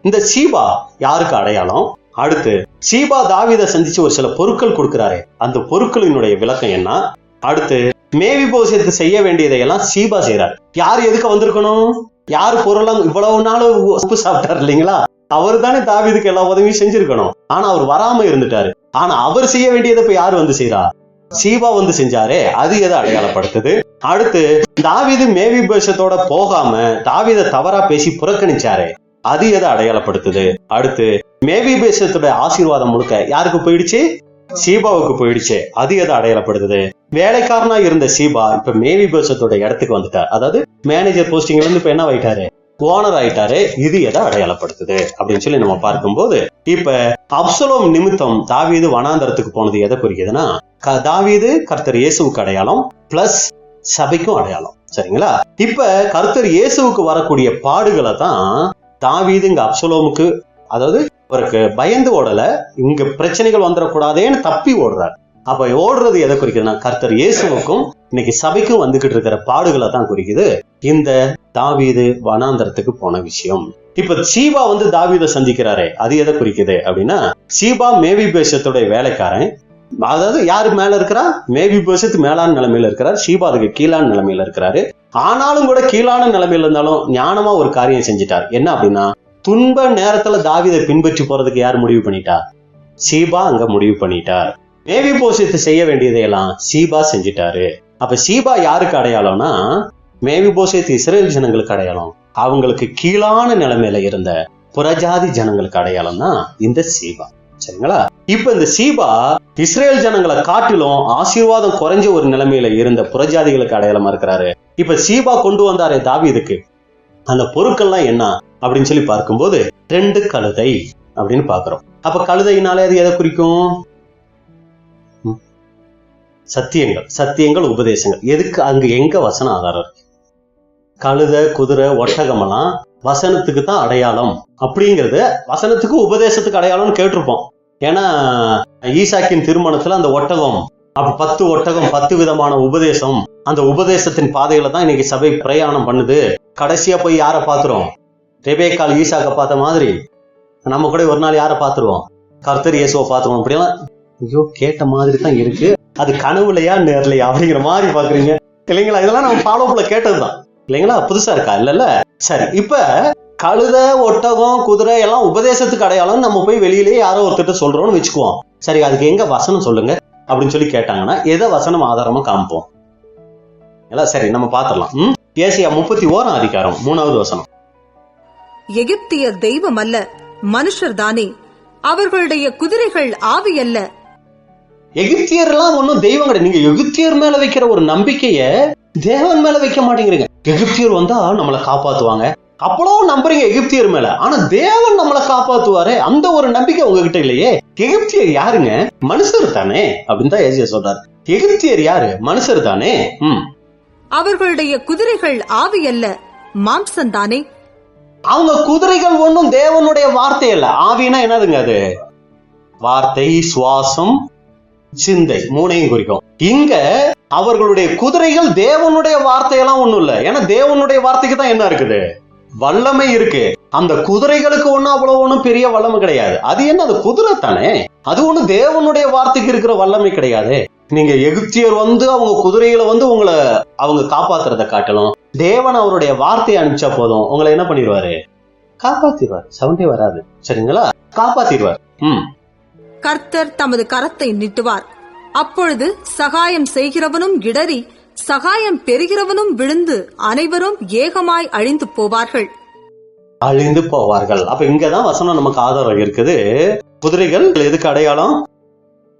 இந்த சீபா யாருக்கு அடையாளம்? அடுத்து சீபா தாவீதை சந்திச்சு ஒரு சில பொருட்கள் கொடுக்கிறாரு, அந்த பொருட்களினுடைய விளக்கம் என்ன? அடுத்து மேவி போசேத்து செய்ய வேண்டியதையெல்லாம் சீபா செய்யறாரு. யாரு எதுக்கு வந்திருக்கணும்? யாரு பொருளாம் இவ்வளவு நாள் உப்பு சாப்பிட்டாரு இல்லைங்களா? அவரு தானே தாவீதுக்கு எல்லா உதவியும் செஞ்சிருக்கணும். ஆனா அவர் வராம இருந்துட்டாரு. ஆனா அவர் செய்ய வேண்டியதை இப்ப யாரு வந்து செய்யறா? சீபா வந்து செஞ்சாரே, அது எதை அடையாளப்படுத்துது? அடுத்து தாவீது மேவி போசத்தோட போகாம தாவீதை தவறா பேசி புறக்கணிச்சாரே, அது எதை அடையாளப்படுத்துது? அடுத்து மேவி போசத்தோட ஆசீர்வாதம் முழுக்க யாருக்கு போயிடுச்சு? சீபாவுக்கு போயிடுச்சு, அது எதை அடையாளப்படுத்துது? வேலைக்காரனா இருந்த சீபா இப்ப மேவி போசத்தோட இடத்துக்கு வந்துட்டார். அதாவது மேனேஜர் போஸ்டிங்ல இருந்து இப்ப என்ன ஆயிட்டாரு? ஓனர் ஆயிட்டாரு. இது எதை அடையாளப்படுத்துது அப்படின்னு சொல்லி நம்ம பார்க்கும்போது, இப்ப அப்சலோம் நிமித்தம் தாவீது வனாந்தரத்துக்கு போனது எதை குறிக்குதுன்னா, தாவீது கர்த்தர் இயேசுவுக்கு அடையாளம், பிளஸ் சபைக்கும் அடையாளம். சரிங்களா? இப்ப கர்த்தர் இயேசுவுக்கு வரக்கூடிய பாடுகளை தான் தாவீது இங்க அப்சலோமுக்கு, அதாவது அவருக்கு பயந்து ஓடல, இங்க பிரச்சனைகள் வந்துடக்கூடாதேன்னு தப்பி ஓடுறாரு. அப்ப ஓடுறது எதை குறிக்குதுன்னா, கர்த்தர் இயேசுவுக்கும் இன்னைக்கு சபைக்கும் வந்துகிட்டு இருக்கிற பாடுகளை தான் குறிக்குது இந்த தாவீது வனாந்தரத்துக்கு போன விஷயம். இப்ப சீபா வந்து தாவீதை சந்திக்கிறாரே, அது எதை குறிக்குது அப்படின்னா, சீபா மேவி போசத்தோட வேலைக்காரன். அதாவது யாரு மேல இருக்கிறா? மேவி போசத்து மேலான நிலைமையில இருக்கிறார், சீபா அதுக்கு கீழான நிலைமையில இருக்கிறாரு. ஆனாலும் கூட கீழான நிலைமையில இருந்தாலும் ஞானமா ஒரு காரியம் செஞ்சிட்டார். என்ன அப்படின்னா, துன்ப நேரத்துல தாவீதை பின்பற்றி போறதுக்கு யார் முடிவு பண்ணிட்டா? சீபா அங்க முடிவு பண்ணிட்டார். மேவிபோசேத்து செய்ய வேண்டியதையெல்லாம் சீபா செஞ்சிட்டாரு. அப்ப சீபா யாருக்கு அடையாளம்னா, மேவிபோசேத்து இஸ்ரேல் ஜனங்களுக்கு அடையாளம். அவங்களுக்கு கீழான நிலைமையில இருந்த புறஜாதி ஜனங்களுக்கு அடையாளம் தான் இந்த சீபா. சரிங்களா? இப்ப இந்த சீபா இஸ்ரேல் ஜனங்களை காட்டிலும் ஆசீர்வாதம் குறைஞ்ச ஒரு நிலைமையில இருந்த புறஜாதிகளுக்கு அடையாளமா இருக்கிறாரு. இப்ப சீபா கொண்டு வந்தாரே தாவீதுக்கு, அந்த பொருட்கள்லாம் என்ன அப்படின்னு சொல்லி பார்க்கும்போது 2 கழுதை அப்படின்னு பாக்குறோம். அப்ப கழுதையினாலே அது எதை குறிக்கும்? சத்தியங்கள் உபதேசங்கள். எதுக்கு அங்க எங்க வசன ஆதாரம் இருக்கு? கழுதை, குதிரை, ஒட்டகமெல்லாம் வசனத்துக்கு தான் அடையாளம் அப்படிங்கிறது, வசனத்துக்கு உபதேசத்துக்கு அடையாளம்னு கேட்டிருப்போம். ஏன்னா ஈசாக்கின் திருமணத்துல அந்த ஒட்டகம், அப்ப 10 ஒட்டகம் 10 விதமான உபதேசம், அந்த உபதேசத்தின் பாதையில தான் இன்னைக்கு சபை பிரயாணம் பண்ணுது. கடைசியா போய் யாரை பாத்துறோம்? ரெபேக்காள் ஈசாக்க பார்த்த மாதிரி நம்ம கூட ஒரு நாள் யாரை பாத்துருவோம்? கர்த்தர் இயேசுவை பாத்துருவோம். அப்படியெல்லாம் ஐயோ கேட்ட மாதிரி தான் இருக்கு, அது கனவுலையா நேர்லையா அப்படிங்கிற மாதிரி பாக்குறீங்க இல்லைங்களா? இதெல்லாம் நம்ம ஃபாலோப்ல கேட்டதுதான் இல்லைங்களா? புதுசா இருக்கா? இல்ல. சரி, இப்ப கழுதை, ஒட்டகம், குதிரை எல்லாம் உபதேசத்துக்கு அடையாளம் நம்ம போய் வெளியிலேயே யாரோ ஒருத்தர் சொல்றோம்னு வச்சுக்குவோம். சரி, அதுக்கு எங்க வசனம் சொல்லுங்க அப்படின்னு சொல்லி கேட்டாங்கன்னா எதை வசனம் ஆதாரமா காமிப்போம்? சரி, நம்ம பாத்திரலாம். ஏசாயா 31 அதிகாரம் 3வது வசனம். எகிப்தியர் தெய்வம் அல்ல, மனுஷர் தானே, அவர்களுடைய குதிரைகள் ஆவி அல்ல. எகிப்தியர் எல்லாம் ஒன்னும் தெய்வம் கிடையாது. நீங்க எகிப்தியர் மேல வைக்கிற ஒரு நம்பிக்கைய தேவன் மேல வைக்க மாட்டேங்கிறீங்க. எகிப்தியர் வந்தா நம்மளை காப்பாத்துவாங்க, அப்பளோ நம்புறீங்க எகிப்தியர் மேல. ஆனா தேவன் நம்மளை காப்பாத்துவாரு, அந்த ஒரு நம்பிக்கை உங்ககிட்ட இல்லையே. எகிப்தியர் யாருங்க? மனுஷர் தானே அப்படின்னு தான் ஏசாயா சொல்றாரு. எகிப்தியர் யாரு? மனுஷர் தானே. அவர்களுடைய குதிரைகள் ஆவி அல்ல, மாம்சம் தானே. அவங்க குதிரைகள் ஒன்னும் தேவனுடைய வார்த்தை அல்ல. ஆவினா என்னதுங்க? அது வார்த்தை, சுவாசம், சிந்தை, 3ஐயும் குறிக்கும். இங்க அவர்களுடைய குதிரைகள் தேவனுடைய வார்த்தையெல்லாம் ஒண்ணும் இல்ல. ஏன்னா தேவனுடைய வார்த்தைக்கு தான் என்ன இருக்குது? வல்லமை இருக்கு. அந்த குதிரைகளுக்கு ஒண்ணும் அவ்வளவு ஒண்ணும் பெரிய வல்லமை கிடையாது. அது என்ன? அது குதிரை தானே. அது ஒண்ணும் தேவனுடைய வார்த்தைக்கு இருக்கிற வல்லமை கிடையாது. நீங்க எகிப்தியர் வந்து அவங்க குதிரைகளை வந்து உங்களை அவங்க காப்பாத்துறத காட்டலாம், தேவன் அவருடைய வார்த்தையை அனுப்பிச்சா போதும் உங்களை என்ன பண்ணிடுவாரு? காப்பாத்திடுவார். சவுண்டே வராது. சரிங்களா? காப்பாத்திடுவார். கர்த்தர் தமது கரத்தை நீட்டுவார், அப்பொழுது சகாயம் செய்கிறவனும் இடறி சகாயம் பெறுகிறவனும் விழுந்து அனைவரும் ஏகமாய் அழிந்து போவார்கள். அப்ப இங்கதான் வசனம் நமக்கு ஆதாரம் இருக்குது. குதிரைகள் எதுக்கு அடையாளம்?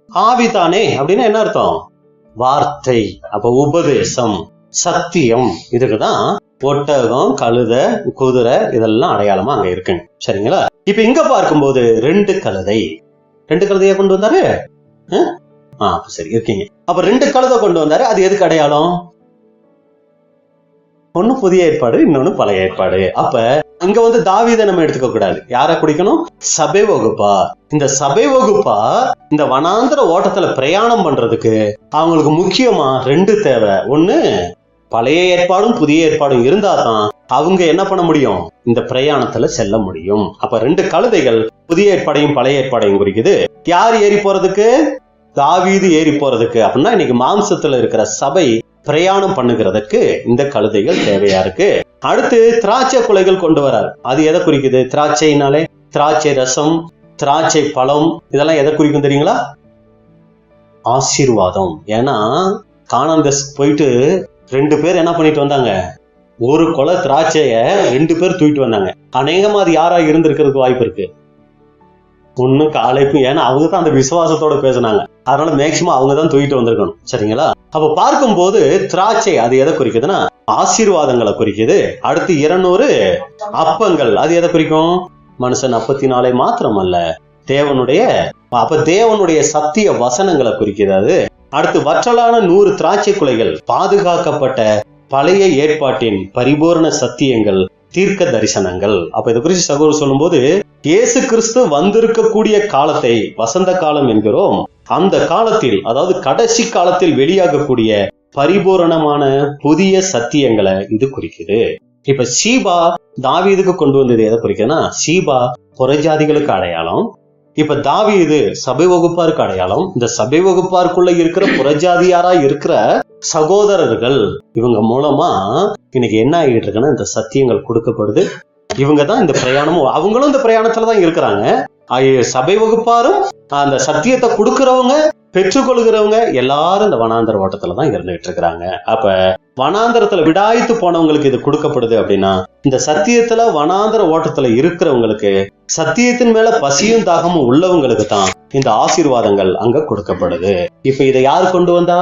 ஆவிதானே அப்படின்னு என்ன அர்த்தம்? வார்த்தை. அப்ப உபதேசம், சத்தியம், இதுக்குதான் ஒட்டகம், கழுதை, குதிரை இதெல்லாம் அடையாளமா அங்க இருக்குங்க. சரிங்களா? இப்ப இங்க பார்க்கும்போது 2 கழுதையா கொண்டு வந்தாரு. சரி, இருக்கீங்க. அப்ப 2 கழுதை கொண்டு வந்தாரு. அது எதுக்கு அடையாளம்? ஒண்ணு புதிய ஏற்பாடு, இன்னொன்னு பழைய ஏற்பாடு. அப்ப இங்க வந்து தாவீதை நம்ம எடுத்துக்க கூடாது. யார குடிக்கணும்? சபை வகுப்பா. இந்த சபை வகுப்பா இந்த வனாந்திர ஓட்டத்துல பிரயாணம் பண்றதுக்கு அவங்களுக்கு முக்கியமா 2 தேவை. ஒண்ணு பழைய ஏற்பாடும் புதிய ஏற்பாடும் இருந்தாதான் அவங்க என்ன பண்ண முடியும்? இந்த பிரயாணத்துல செல்ல முடியும். அப்ப 2 கழுதைகள் புதிய ஏற்பாடையும் பழைய ஏற்பாடையும் குறிக்குது. யார் ஏறி போறதுக்கு? தாவீது ஏறி போறதுக்கு. அப்படின்னா இன்னைக்கு மாம்சத்துல இருக்கிற சபை பிரயாணம் பண்ணுகிறதுக்கு இந்த கழுதைகள் தேவையா இருக்கு. அடுத்து திராட்சை குலைகள் கொண்டு வராரு. அது எதை குறிக்குது? திராட்சைனாலே திராட்சை ரசம், திராட்சை பழம், இதெல்லாம் எதை குறிக்கும் தெரியுங்களா? ஆசீர்வாதம். ஏன்னா கானான் தேசத்துக்கு போயிட்டு 2 பேர் என்ன பண்ணிட்டு வந்தாங்க? ஒரு கொலை திராட்சைய 2 பேர் தூக்கிட்டு வந்தாங்க. அநேகமா அது யாரா இருந்திருக்கிறதுக்கு வாய்ப்பு இருக்கு. ஒண்ணு காலைக்கும். ஏன்னா அவங்க தான் அந்த விசுவாசத்தோட பேசினாங்க. அதனால மேக்சிமம் அவங்க தான் தூக்கிட்டு வந்திருக்கணும். சரிங்களா? அப்ப பார்க்கும்போது திராட்சை அது எதை குறிக்குதுன்னா ஆசீர்வாதங்களை குறிக்குது. அடுத்து 200 அப்பங்கள். அது எதை குறிக்கும்? மனுஷன் அப்பத்தினாலே மாத்திரம் அல்ல, தேவனுடைய அப்ப தேவனுடைய சத்திய வசனங்களை குறிக்குது. அது அடுத்து வற்றலான 100 திராட்சை குலைகள், பாதுகாக்கப்பட்ட பழைய ஏற்பாட்டின் பரிபூர்ண சத்தியங்கள், தீர்க்க தரிசனங்கள். அப்ப இதை குறித்து சகோதரர் சொல்லும் போது, இயேசு கிறிஸ்து வந்திருக்கக்கூடிய காலத்தை வசந்த காலம் என்கிறோம். அந்த காலத்தில், அதாவது கடைசி காலத்தில் வெளியாகக்கூடிய பரிபூரணமான புதிய சத்தியங்களை இது குறிக்குது. இப்ப சீபா தாவீதுக்கு கொண்டு வந்தது எதை குறிக்குதுன்னா, சீபா புறஜாதிகளுக்கு அடையாளம். இப்ப தாவீது சபை வகுப்பாருக்கு அடையாளம். இந்த சபை வகுப்பாருக்குள்ள இருக்கிற புறஜாதியாரா இருக்கிற சகோதரர்கள், இவங்க மூலமா இன்னைக்கு என்ன ஆகிட்டு இருக்குன்னா இந்த சத்தியங்கள் கொடுக்கப்படுது. இவங்க தான் இந்த பிரயாணமும், அவங்களும் இந்த பிரயாணத்துலதான் இருக்கிறாங்க. சபை வகுப்பாரும் அந்த சத்தியத்தை கொடுக்கறவங்க, பெற்றுக்கொள்கிறவங்க எல்லாரும் இந்த வனாந்தர ஓட்டத்துலதான் இருந்துகிட்டு இருக்கிறாங்க. அப்ப வனாந்தரத்துல விடாய்த்து போனவங்களுக்கு இது கொடுக்கப்படுது அப்படின்னா, இந்த சத்தியத்துல வனாந்தர ஓட்டத்துல இருக்கிறவங்களுக்கு, சத்தியத்தின் மேல பசியும் தாகமும் உள்ளவங்களுக்கு தான் இந்த ஆசீர்வாதங்கள் அங்க கொடுக்கப்படுது. இப்ப இதை யாரு கொண்டு வந்தா?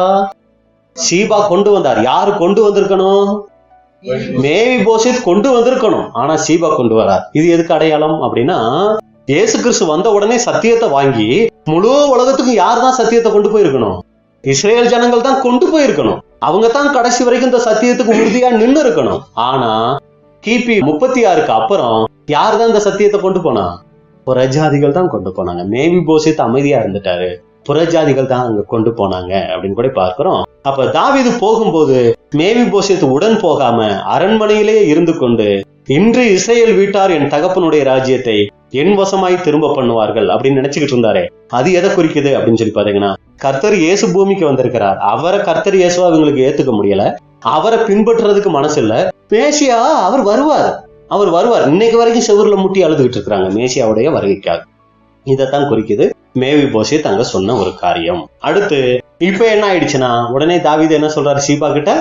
சீபா கொண்டு வந்தார். யாரு கொண்டு வந்திருக்கணும்? மேவிபோசேத் கொண்டு வந்திருக்கணும். ஆனா சீபா கொண்டு வரார். இது எதுக்கு அடையாளம் அப்படின்னா, இயேசு கிறிஸ்து வந்த உடனே சத்தியத்தை வாங்கி முழு உலகத்துக்கும் யார் தான் சத்தியத்தை கொண்டு போயிருக்கணும்? இஸ்ரேல் ஜனங்கள் தான் கொண்டு போயிருக்கணும். அவங்க தான் கடைசி வரைக்கும் இந்த சத்தியத்துக்கு உறுதியா நின்று இருக்கணும். ஆனா கிபி 36க்கு அப்புறம் யார் தான் இந்த சத்தியத்தை கொண்டு போனா? புறஜாதிகள் தான் கொண்டு போனாங்க. மேவிபோசேத் அமைதியா இருந்துட்டாரு, புறஜாதிகள் தான் அங்க கொண்டு போனாங்க அப்படின்னு கூட பார்க்கிறோம். அப்ப தாவீது போகும்போது மேவிபோசேத் உடன் போகாம அரண்மனையிலேயே இருந்து கொண்டு, இன்று இஸ்ரேல் வீட்டார் என் தகப்பனுடைய ராஜ்யத்தை என் வசமாய் திரும்ப பண்ணுவார்கள் அப்படின்னு நினைச்சுக்கிட்டு இருந்தாரே, அது எதை குறிக்குது அப்படின்னு சொல்லி பாத்தீங்கன்னா, கர்த்தர் இயேசு பூமிக்கு வந்திருக்கிறார். அவரை கர்த்தர் இயேசுவா இவங்களுக்கு ஏத்துக்க முடியல, அவரை பின்பற்றுறதுக்கு மனசு இல்ல. மேசியா அவர் வருவார். இன்னைக்கு வரைக்கும் செவுர்ல முட்டி அழுதுகிட்டு இருக்கிறாங்க மேசியாவுடைய வருகைக்காக. இதைத்தான் குறிக்குது மேவிபோசேத் அங்க சொன்ன ஒரு காரியம். அடுத்து இப்ப என்ன ஆயிடுச்சுன்னா, உடனே தாவீது என்ன சொல்றாரு சீபா கிட்ட?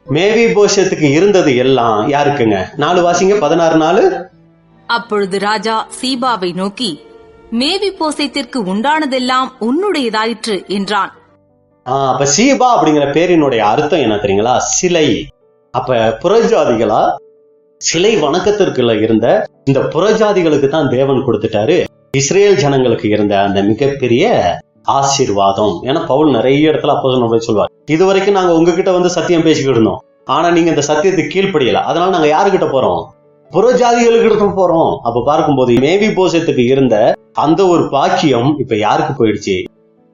மேவிபோசேத்துக்கு இருந்தது எல்லாம் யாருக்குங்க? 4 வாசிங்க, 16. அப்பொழுது ராஜா சீபாவை நோக்கி, மேவிபோசேத்திற்கு உண்டானதெல்லாம் உன்னுடையதாயிற்று என்றான். அப்ப சீபா அப்படிங்கிற பேரினுடைய அர்த்தம் என்ன தெரியுங்களா? சிலை. அப்ப புறஜாதிகளா சிலை வணக்கத்திற்குள்ள இருந்த இந்த புறஜாதிகளுக்கு தான் தேவன் கொடுத்துட்டாரு இஸ்ரேல் ஜனங்களுக்கு இருந்த அந்த மிகப்பெரிய ஆசீர்வாதம். ஏன்னா பவுல் நிறைய இடத்துல அப்போஸ்தலன் சொல்வார், இதுவரைக்கும் நாங்க உங்ககிட்ட வந்து சத்தியம் பேசிக்கிட்டு இருந்தோம், ஆனா நீங்க இந்த சத்தியத்துக்கு கீழ்ப்படியல, அதனால நாங்க யாருக்கிட்ட போறோம்? புறஜாதிகளுக்கு போறோம். அப்ப பார்க்கும்போது மேவிபோசேத்துக்கு இருந்த அந்த ஒரு பாக்கியம் இப்ப யாருக்கு போயிடுச்சு?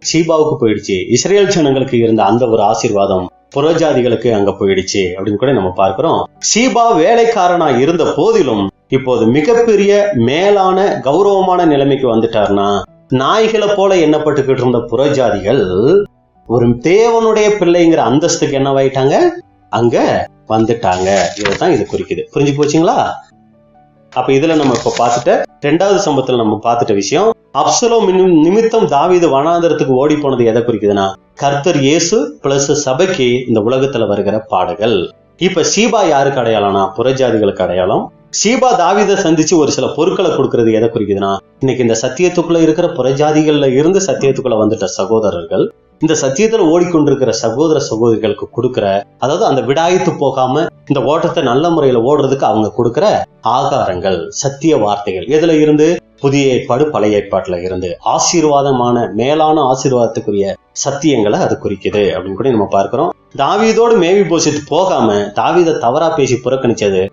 சீபாவுக்கு போயிடுச்சு. இஸ்ரேல் ஜனங்களுக்கு இருந்த அந்த ஒரு ஆசீர்வாதம் புறஜாதிகளுக்கு அங்க போயிடுச்சு அப்படின்னு கூட நம்ம பார்க்கிறோம். சீபா வேலைக்காரனா இருந்த போதிலும் இப்போது மிகப்பெரிய மேலான கௌரவமான நிலைமைக்கு வந்துட்டார்னா, நாய்களை போல எண்ணப்பட்டுக்கிட்டு இருந்த புறஜாதிகள் ஒரு தேவனுடைய பிள்ளைங்கிற அந்தஸ்துக்கு என்னவாயிட்டாங்க? அங்க வந்துட்டாங்க. இதுதான் இது குறிக்குது. புரிஞ்சு போச்சுங்களா? அப்ப இதுல நம்ம இப்ப பார்த்துட்ட 2வது சம்பவத்துல நம்ம பார்த்துட்ட விஷயம், அப்சலோம் நிமித்தம் தாவீது வனாந்தரத்துக்கு ஓடி போனது எதை குறிக்குதுன்னா, கர்த்தர் இயேசு பிளஸ் சபைக்கு இந்த உலகத்துல வருகிற பாடுகள். இப்ப சீபா யாருக்கு அடையாளம்னா புறஜாதிகளுக்கு அடையாளம். சீபா தாவீதை சந்திச்சு ஒரு சில பொருட்களை கொடுக்கறது எதை குறிக்குதுன்னா, இன்னைக்கு இந்த சத்தியத்துக்குள்ள இருக்கிற புறஜாதிகள்ல இருந்து சத்தியத்துக்குள்ள வந்துட்ட சகோதரர்கள், இந்த சத்தியத்துல ஓடிக்கொண்டிருக்கிற சகோதர சகோதரிகளுக்கு கொடுக்கிற, அதாவது அந்த விடாய்த்து போகாம இந்த ஓட்டத்தை நல்ல முறையில ஓடுறதுக்கு அவங்க கொடுக்கிற ஆகாரங்கள், சத்திய வார்த்தைகள். எதுல இருந்து? புதிய ஏற்பாடு பழைய ஏற்பாட்டுல இருந்து ஆசீர்வாதமான மேலான ஆசீர்வாதத்துக்குரிய சத்தியங்களை அது குறிக்குது அப்படின்னு கூட நம்ம பார்க்கிறோம். தாவீதோடு மேவிபோசேத் போகாம தாவீதை தவறா பேசி புறக்கணிச்சது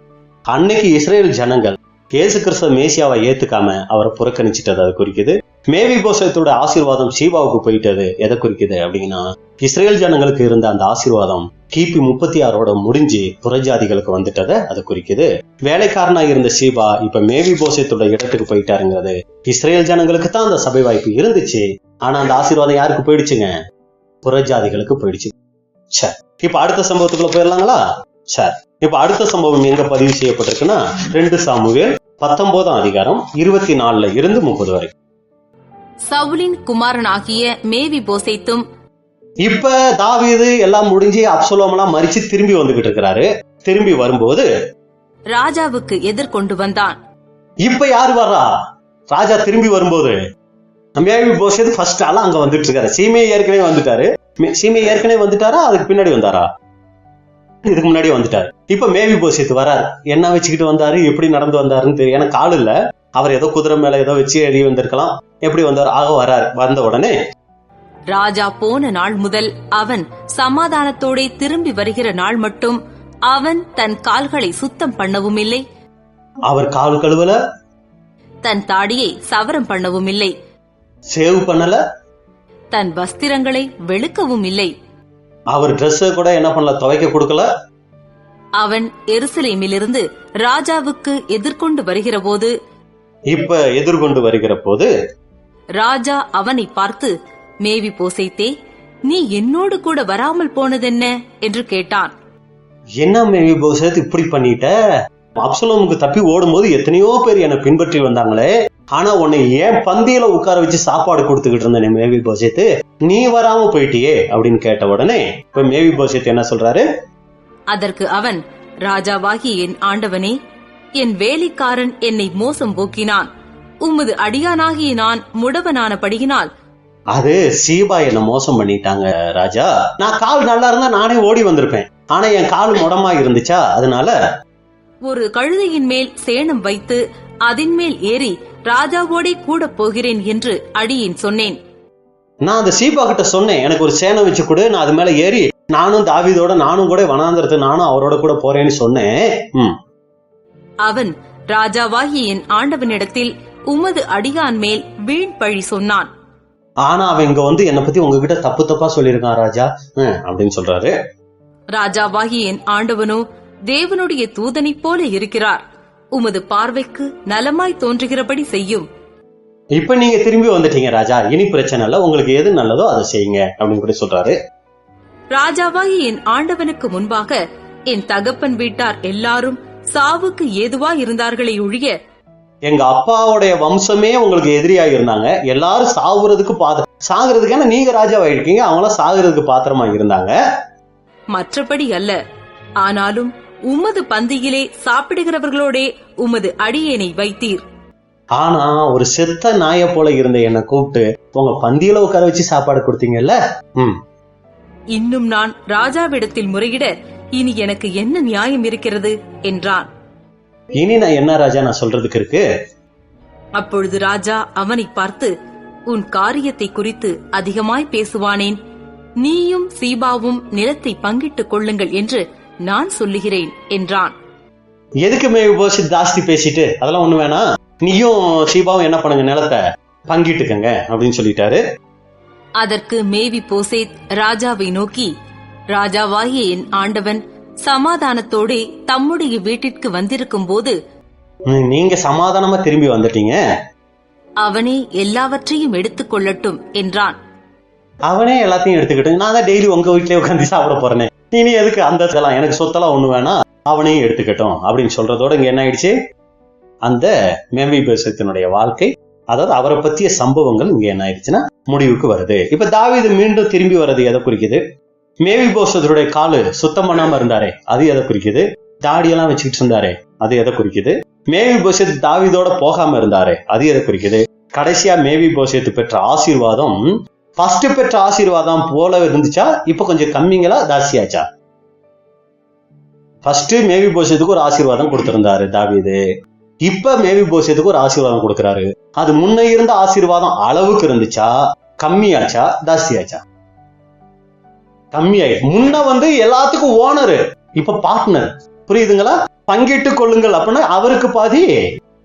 அன்னைக்கு இஸ்ரேல் ஜனங்கள் இயேசு கிறிஸ்து மேசியாவை ஏத்துக்காம அவரை புறக்கணிச்சிட்டது அது குறிக்குது. மேவிபோசேத்தோட ஆசீர்வாதம் சீபாவுக்கு போயிட்டது எதை குறிக்குது அப்படின்னா, இஸ்ரேல் ஜனங்களுக்கு இருந்த அந்த ஆசீர்வாதம் கிபி 36ஓட முடிஞ்சு புறஜாதிகளுக்கு வந்துட்டதை அது குறிக்குது. வேலைக்காரனா இருந்த சீபா இப்ப மேவிபோசேத்தோட இடத்துக்கு போயிட்டாருங்கிறது, இஸ்ரேல் ஜனங்களுக்கு தான் அந்த சபை வாய்ப்பு இருந்துச்சு, ஆனா அந்த ஆசீர்வாதம் யாருக்கு போயிடுச்சுங்க? புறஜாதிகளுக்கு போயிடுச்சு. சரி, இப்ப அடுத்த சம்பவத்துக்குள்ள போயிடலாங்களா? சரி, இப்ப அடுத்த சம்பவம் எங்க பதிவு செய்யப்பட்டிருக்குன்னா 2 சாமுவேல் 19ஆம் அதிகாரம் 24 இருந்து 30 வரை. சவுலின் குமாரனாகிய மேவிபோசேத்தும் இப்ப தாவீது எல்லாம் முடிஞ்சு அப்சலோம் எல்லாம் மரிச்சு திரும்பி வந்துகிட்டு இருக்கிறாரு. திரும்பி வரும்போது ராஜாவுக்கு எதிர்கொண்டு வந்தான். இப்ப யாரு வர்றா? ராஜா திரும்பி வரும்போது மேவிபோசேத் ஃபர்ஸ்ட் ஆளா அங்க வந்துட்டு இருக்காரு. சீமையை ஏற்கனவே வந்துட்டாரு. சீமையை ஏற்கனவே வந்துட்டாரா? அதுக்கு பின்னாடி வந்தாரா? இதுக்கு முன்னாடி வந்துட்டாரு. இப்ப மேவிபோசேத் வராரு. என்ன வச்சுக்கிட்டு வந்தாரு, எப்படி நடந்து வந்தாருன்னு தெரியும். எனக்கு ஆள் இல்ல, அவர் ஏதோ குதிரை மேல ஏதோ வச்சு எழுதி வந்திருக்கலாம். எப்படி வந்தாரு? ஆக வராரு. வந்த உடனே ராஜா போன நாள் முதல் அவன் சமாதானத்தோட திரும்பி வருகிற நாள் மட்டும் அவன் தன் கால்களை சுத்தம் பண்ணவும் இல்லை, அவர் கால் கழுவல, தன் தாடியை சவரம் பண்ணவும் இல்லை, சேவ் பண்ணல, தன் வஸ்திரங்களை வெளுக்கவும் இல்லை, அவர் டிரெஸ் கூட என்ன பண்ணல, துவைக்க கொடுக்கல. அவன் எருசலேமிலிருந்து ராஜாவுக்கு எதிர்கொண்டு வருகிற போது ராஜா அவனை பார்த்து, மேவிபோசேத்தே, நீ என்னோடு கூட வராமல் போனதென்ன என்று கேட்டான். என்ன மேவிபோசேத் இப்படி பண்ணிட்ட? அப்சலோமுக்கு தப்பி ஓடும்போது எத்தனையோ பேர் என்னை பின்பற்றி வந்தாங்களே, ஆனா உன்னை ஏன் பந்தியில உட்கார வச்சு சாப்பாடு கொடுத்துக்கிட்டு இருந்தேன் மேவிபோசேத், நீ வராம போயிட்டியே அப்படின்னு கேட்ட உடனே இப்ப மேவிபோசேத் என்ன சொல்றாரு? அதற்கு அவன், ராஜாவாகிய என் ஆண்டவனே, என் வேலைக்காரன் என்னை மோசம் போக்கினான். உமது அடியானாகிய நான் முடவனானபடியினால் அது சீபா என்ன மோசம் பண்ணிட்டாங்க ராஜா. நான் கால் நல்லா இருந்தா நானே ஓடி வந்திருப்பேன், ஆனா என் கால் முடமா இருந்துச்சா, அதனால ஒரு கழுதையின் மேல் சேணம் வைத்து அதன் மேல் ஏறி ராஜாவோடே கூட போகிறேன் என்று அடியேன் சொன்னேன். நான் அந்த சீபா கிட்ட சொன்னேன், எனக்கு ஒரு சேனை வச்சு கொடு, நான் அது மேல ஏறி நானும் தாவீதோட நானும் கூட வனாந்திரத்து நானும் அவரோட கூட போறேன்னு சொன்னேன். அவன் ராஜாவாகிய என் ஆண்டவனிடத்தில் உமது அடியான் மேல் வீண் பழி சொன்னான். ஆனா அவன் இங்க வந்து என்னை பத்தி உங்ககிட்ட தப்பு தப்பா சொல்லியிருக்கான் ராஜா அப்படின்னு சொல்றாரு. ராஜாவாகிய என் ஆண்டவனோ தேவனுடைய தூதனைப் போல இருக்கிறார். உமது பார்வைக்கு நலமாய் தோன்றுகிறபடி செய்யும். இப்ப நீங்க திரும்பி வந்துட்டீங்க ராஜா, இனி பிரச்சனை இல்ல, உங்களுக்கு எது நல்லதோ அதை செய்யுங்க அப்படின்னு கூட சொல்றாரு. ராஜாவாகிய என் ஆண்டவனுக்கு முன்பாக என் தகப்பன் வீட்டார் எல்லாரும் சாவுக்கு ஏதுவா இருந்தார்களே ஒழிய, எங்க அப்பாவுடைய வம்சமே உங்களுக்கு எதிரியா இருந்தாங்க, எல்லாரும் சாகுறதுக்கான நீங்க ராஜாவாயிருக்கீங்க, அவங்களாம் சாகுறதுக்கு பாத்திரமா இருந்தாங்க, மற்றபடி அல்ல. ஆனாலும் உமது பந்தியிலே சாப்பிடுகிறவர்களோடே உமது அடியேனை வைத்தீர். ஆனா ஒரு செத்த நாய போல இருந்த என்னை கூப்பிட்டு உங்க பந்தியில உட்கார வச்சு சாப்பாடு கொடுத்தீங்கல்ல. இன்னும் நான் ராஜாவிடத்தில் முறையிட இனி எனக்கு என்ன நியாயம் இருக்கிறது என்றான். இனி நான் என்ன ராஜா நான் சொல்றதுக்கு இருக்கு? அப்பொழுது ராஜா அவனை பார்த்து, உன் காரியத்தை குறித்து அதிகமாய் பேசுவானேன், நீயும் சீபாவும் நிலத்தை பங்கிட்டுக் கொள்ளுங்கள் என்று நான் சொல்லுகிறேன் என்றான். எதுக்கு மேவிபோசேத் ஜாஸ்தி பேசிட்டு, அதெல்லாம் ஒண்ணு வேணாம், நீயும் சீபாவும் என்ன பண்ணுங்க, நிலத்தை பங்கிட்டுக்கங்க அப்படின்னு சொல்லிட்டாரு. அதற்கு மேவிபோசேத் ராஜாவை நோக்கி, ராஜாவாகிய என் ஆண்டவன் சமாதானத்தோடே தம்முடைய வீட்டிற்கு வந்திருக்கும் போது நீங்க சமாதானமா திரும்பி வந்துட்டீங்க, அவனே எல்லாவற்றையும் எடுத்துக் கொள்ளட்டும் என்றான். அவனே எல்லாத்தையும் எடுத்துக்கிட்டு, நான் தான் டெய்லி உங்க வீட்லயே உட்காந்து சாப்பிட போறேனே, இனி எதுக்கு அந்த எனக்கு சொத்தெல்லாம் ஒண்ணு வேணாம், அவனையும் எடுத்துக்கட்டும் அப்படின்னு சொல்றதோட இங்க என்ன ஆயிடுச்சு, அந்த மேவிபோசேத்தினுடைய வாழ்க்கை, அதாவது அவரை பற்றிய சம்பவங்கள் இங்க என்ன ஆயிடுச்சுன்னா முடிவுக்கு வருது. இப்ப தாவீது மீண்டும் திரும்பி வர்றது எதை குறிக்குது? மேவிபோசேத்துடைய காலு சுத்தம் பண்ணாம இருந்தாரே அது எதை குறிக்குது? தாடியெல்லாம் வச்சுக்கிட்டு இருந்தாரே அது எதை குறிக்குது? மேவிபோசேத் தாவீதோட போகாம இருந்தாரே அது எதை குறிக்குது? கடைசியா மேவிபோசேத் பெற்ற ஆசீர்வாதம் ஃபர்ஸ்ட் பெற்ற ஆசீர்வாதம் போல இருந்துச்சா, இப்ப கொஞ்சம் கம்மிங்களா ஜாஸ்தியாச்சா? ஃபர்ஸ்ட் மேவிபோசேத்துக்கு ஒரு ஆசீர்வாதம் கொடுத்திருந்தாரு தாவீது, இப்ப மேவிபோசேத்துக்கு ஒரு ஆசீர்வாதம் கொடுக்கிறாரு. அது முன்ன இருந்த ஆசீர்வாதம் அளவுக்கு இருந்துச்சா, கம்மியாச்சா, ஜாஸ்தியாச்சா? கம்மியாயிடுச்சு. முன்ன வந்து எல்லாத்துக்கும் ஓனரு, இப்ப பார்ட்னர், புரியுதுங்களா? பங்கிட்டு கொள்ளுங்கள் அப்படின்னா அவருக்கு பாதி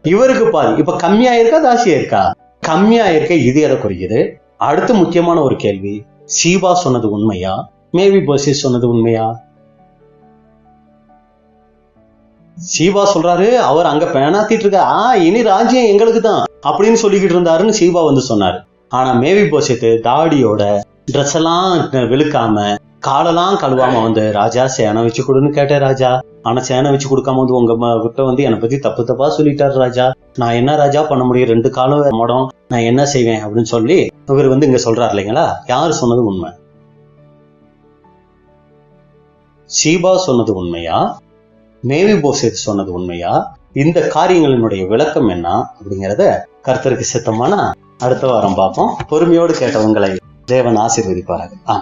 இவருக்கு பாதி. இப்ப கம்மியா இருக்கா ஜாஸ்தியா இருக்கா? கம்மியா இருக்க. இது எதை குறிக்குது? அடுத்து முக்கியமான ஒரு கேள்வி, சீபா சொன்னது உண்மையா, மேவிபோசேத் சொன்னது உண்மையா? சீபா சொல்றாரு அவர் அங்க பேனாத்திட்டு இருக்க, இனி ராஜ்யம் எங்களுக்கு தான் அப்படின்னு சொல்லிக்கிட்டு இருந்தாருன்னு சீபா வந்து சொன்னாரு. ஆனா மேவிபோசேத் தாடியோட ட்ரெஸ் எல்லாம் வெளுக்காம காலெல்லாம் கழுவாம வந்து, ராஜா சேனை வச்சு கொடுன்னு கேட்டேன் ராஜா, ஆனா சேனை வச்சு கொடுக்காம வந்து உங்க கிட்ட வந்து என்னை பத்தி தப்பு தப்பா சொல்லிட்டாரு ராஜா, நான் என்ன ராஜா பண்ண முடியும், 2 காலம் மடம், நான் என்ன செய்வேன் அப்படின்னு சொல்லி இவர் வந்து இங்க சொல்றாரு இல்லைங்களா? யாரு சொன்னது உண்மை? சீபா சொன்னது உண்மையா, மேவிபோசேத் சொன்னது உண்மையா? இந்த காரியங்களினுடைய விளக்கம் என்ன அப்படிங்கறத கர்த்தருக்கு சித்தமான அடுத்த வாரம் பார்ப்போம். பொறுமையோடு கேட்டவங்களை தேவன் ஆசீர்வதிப்பார்கள்.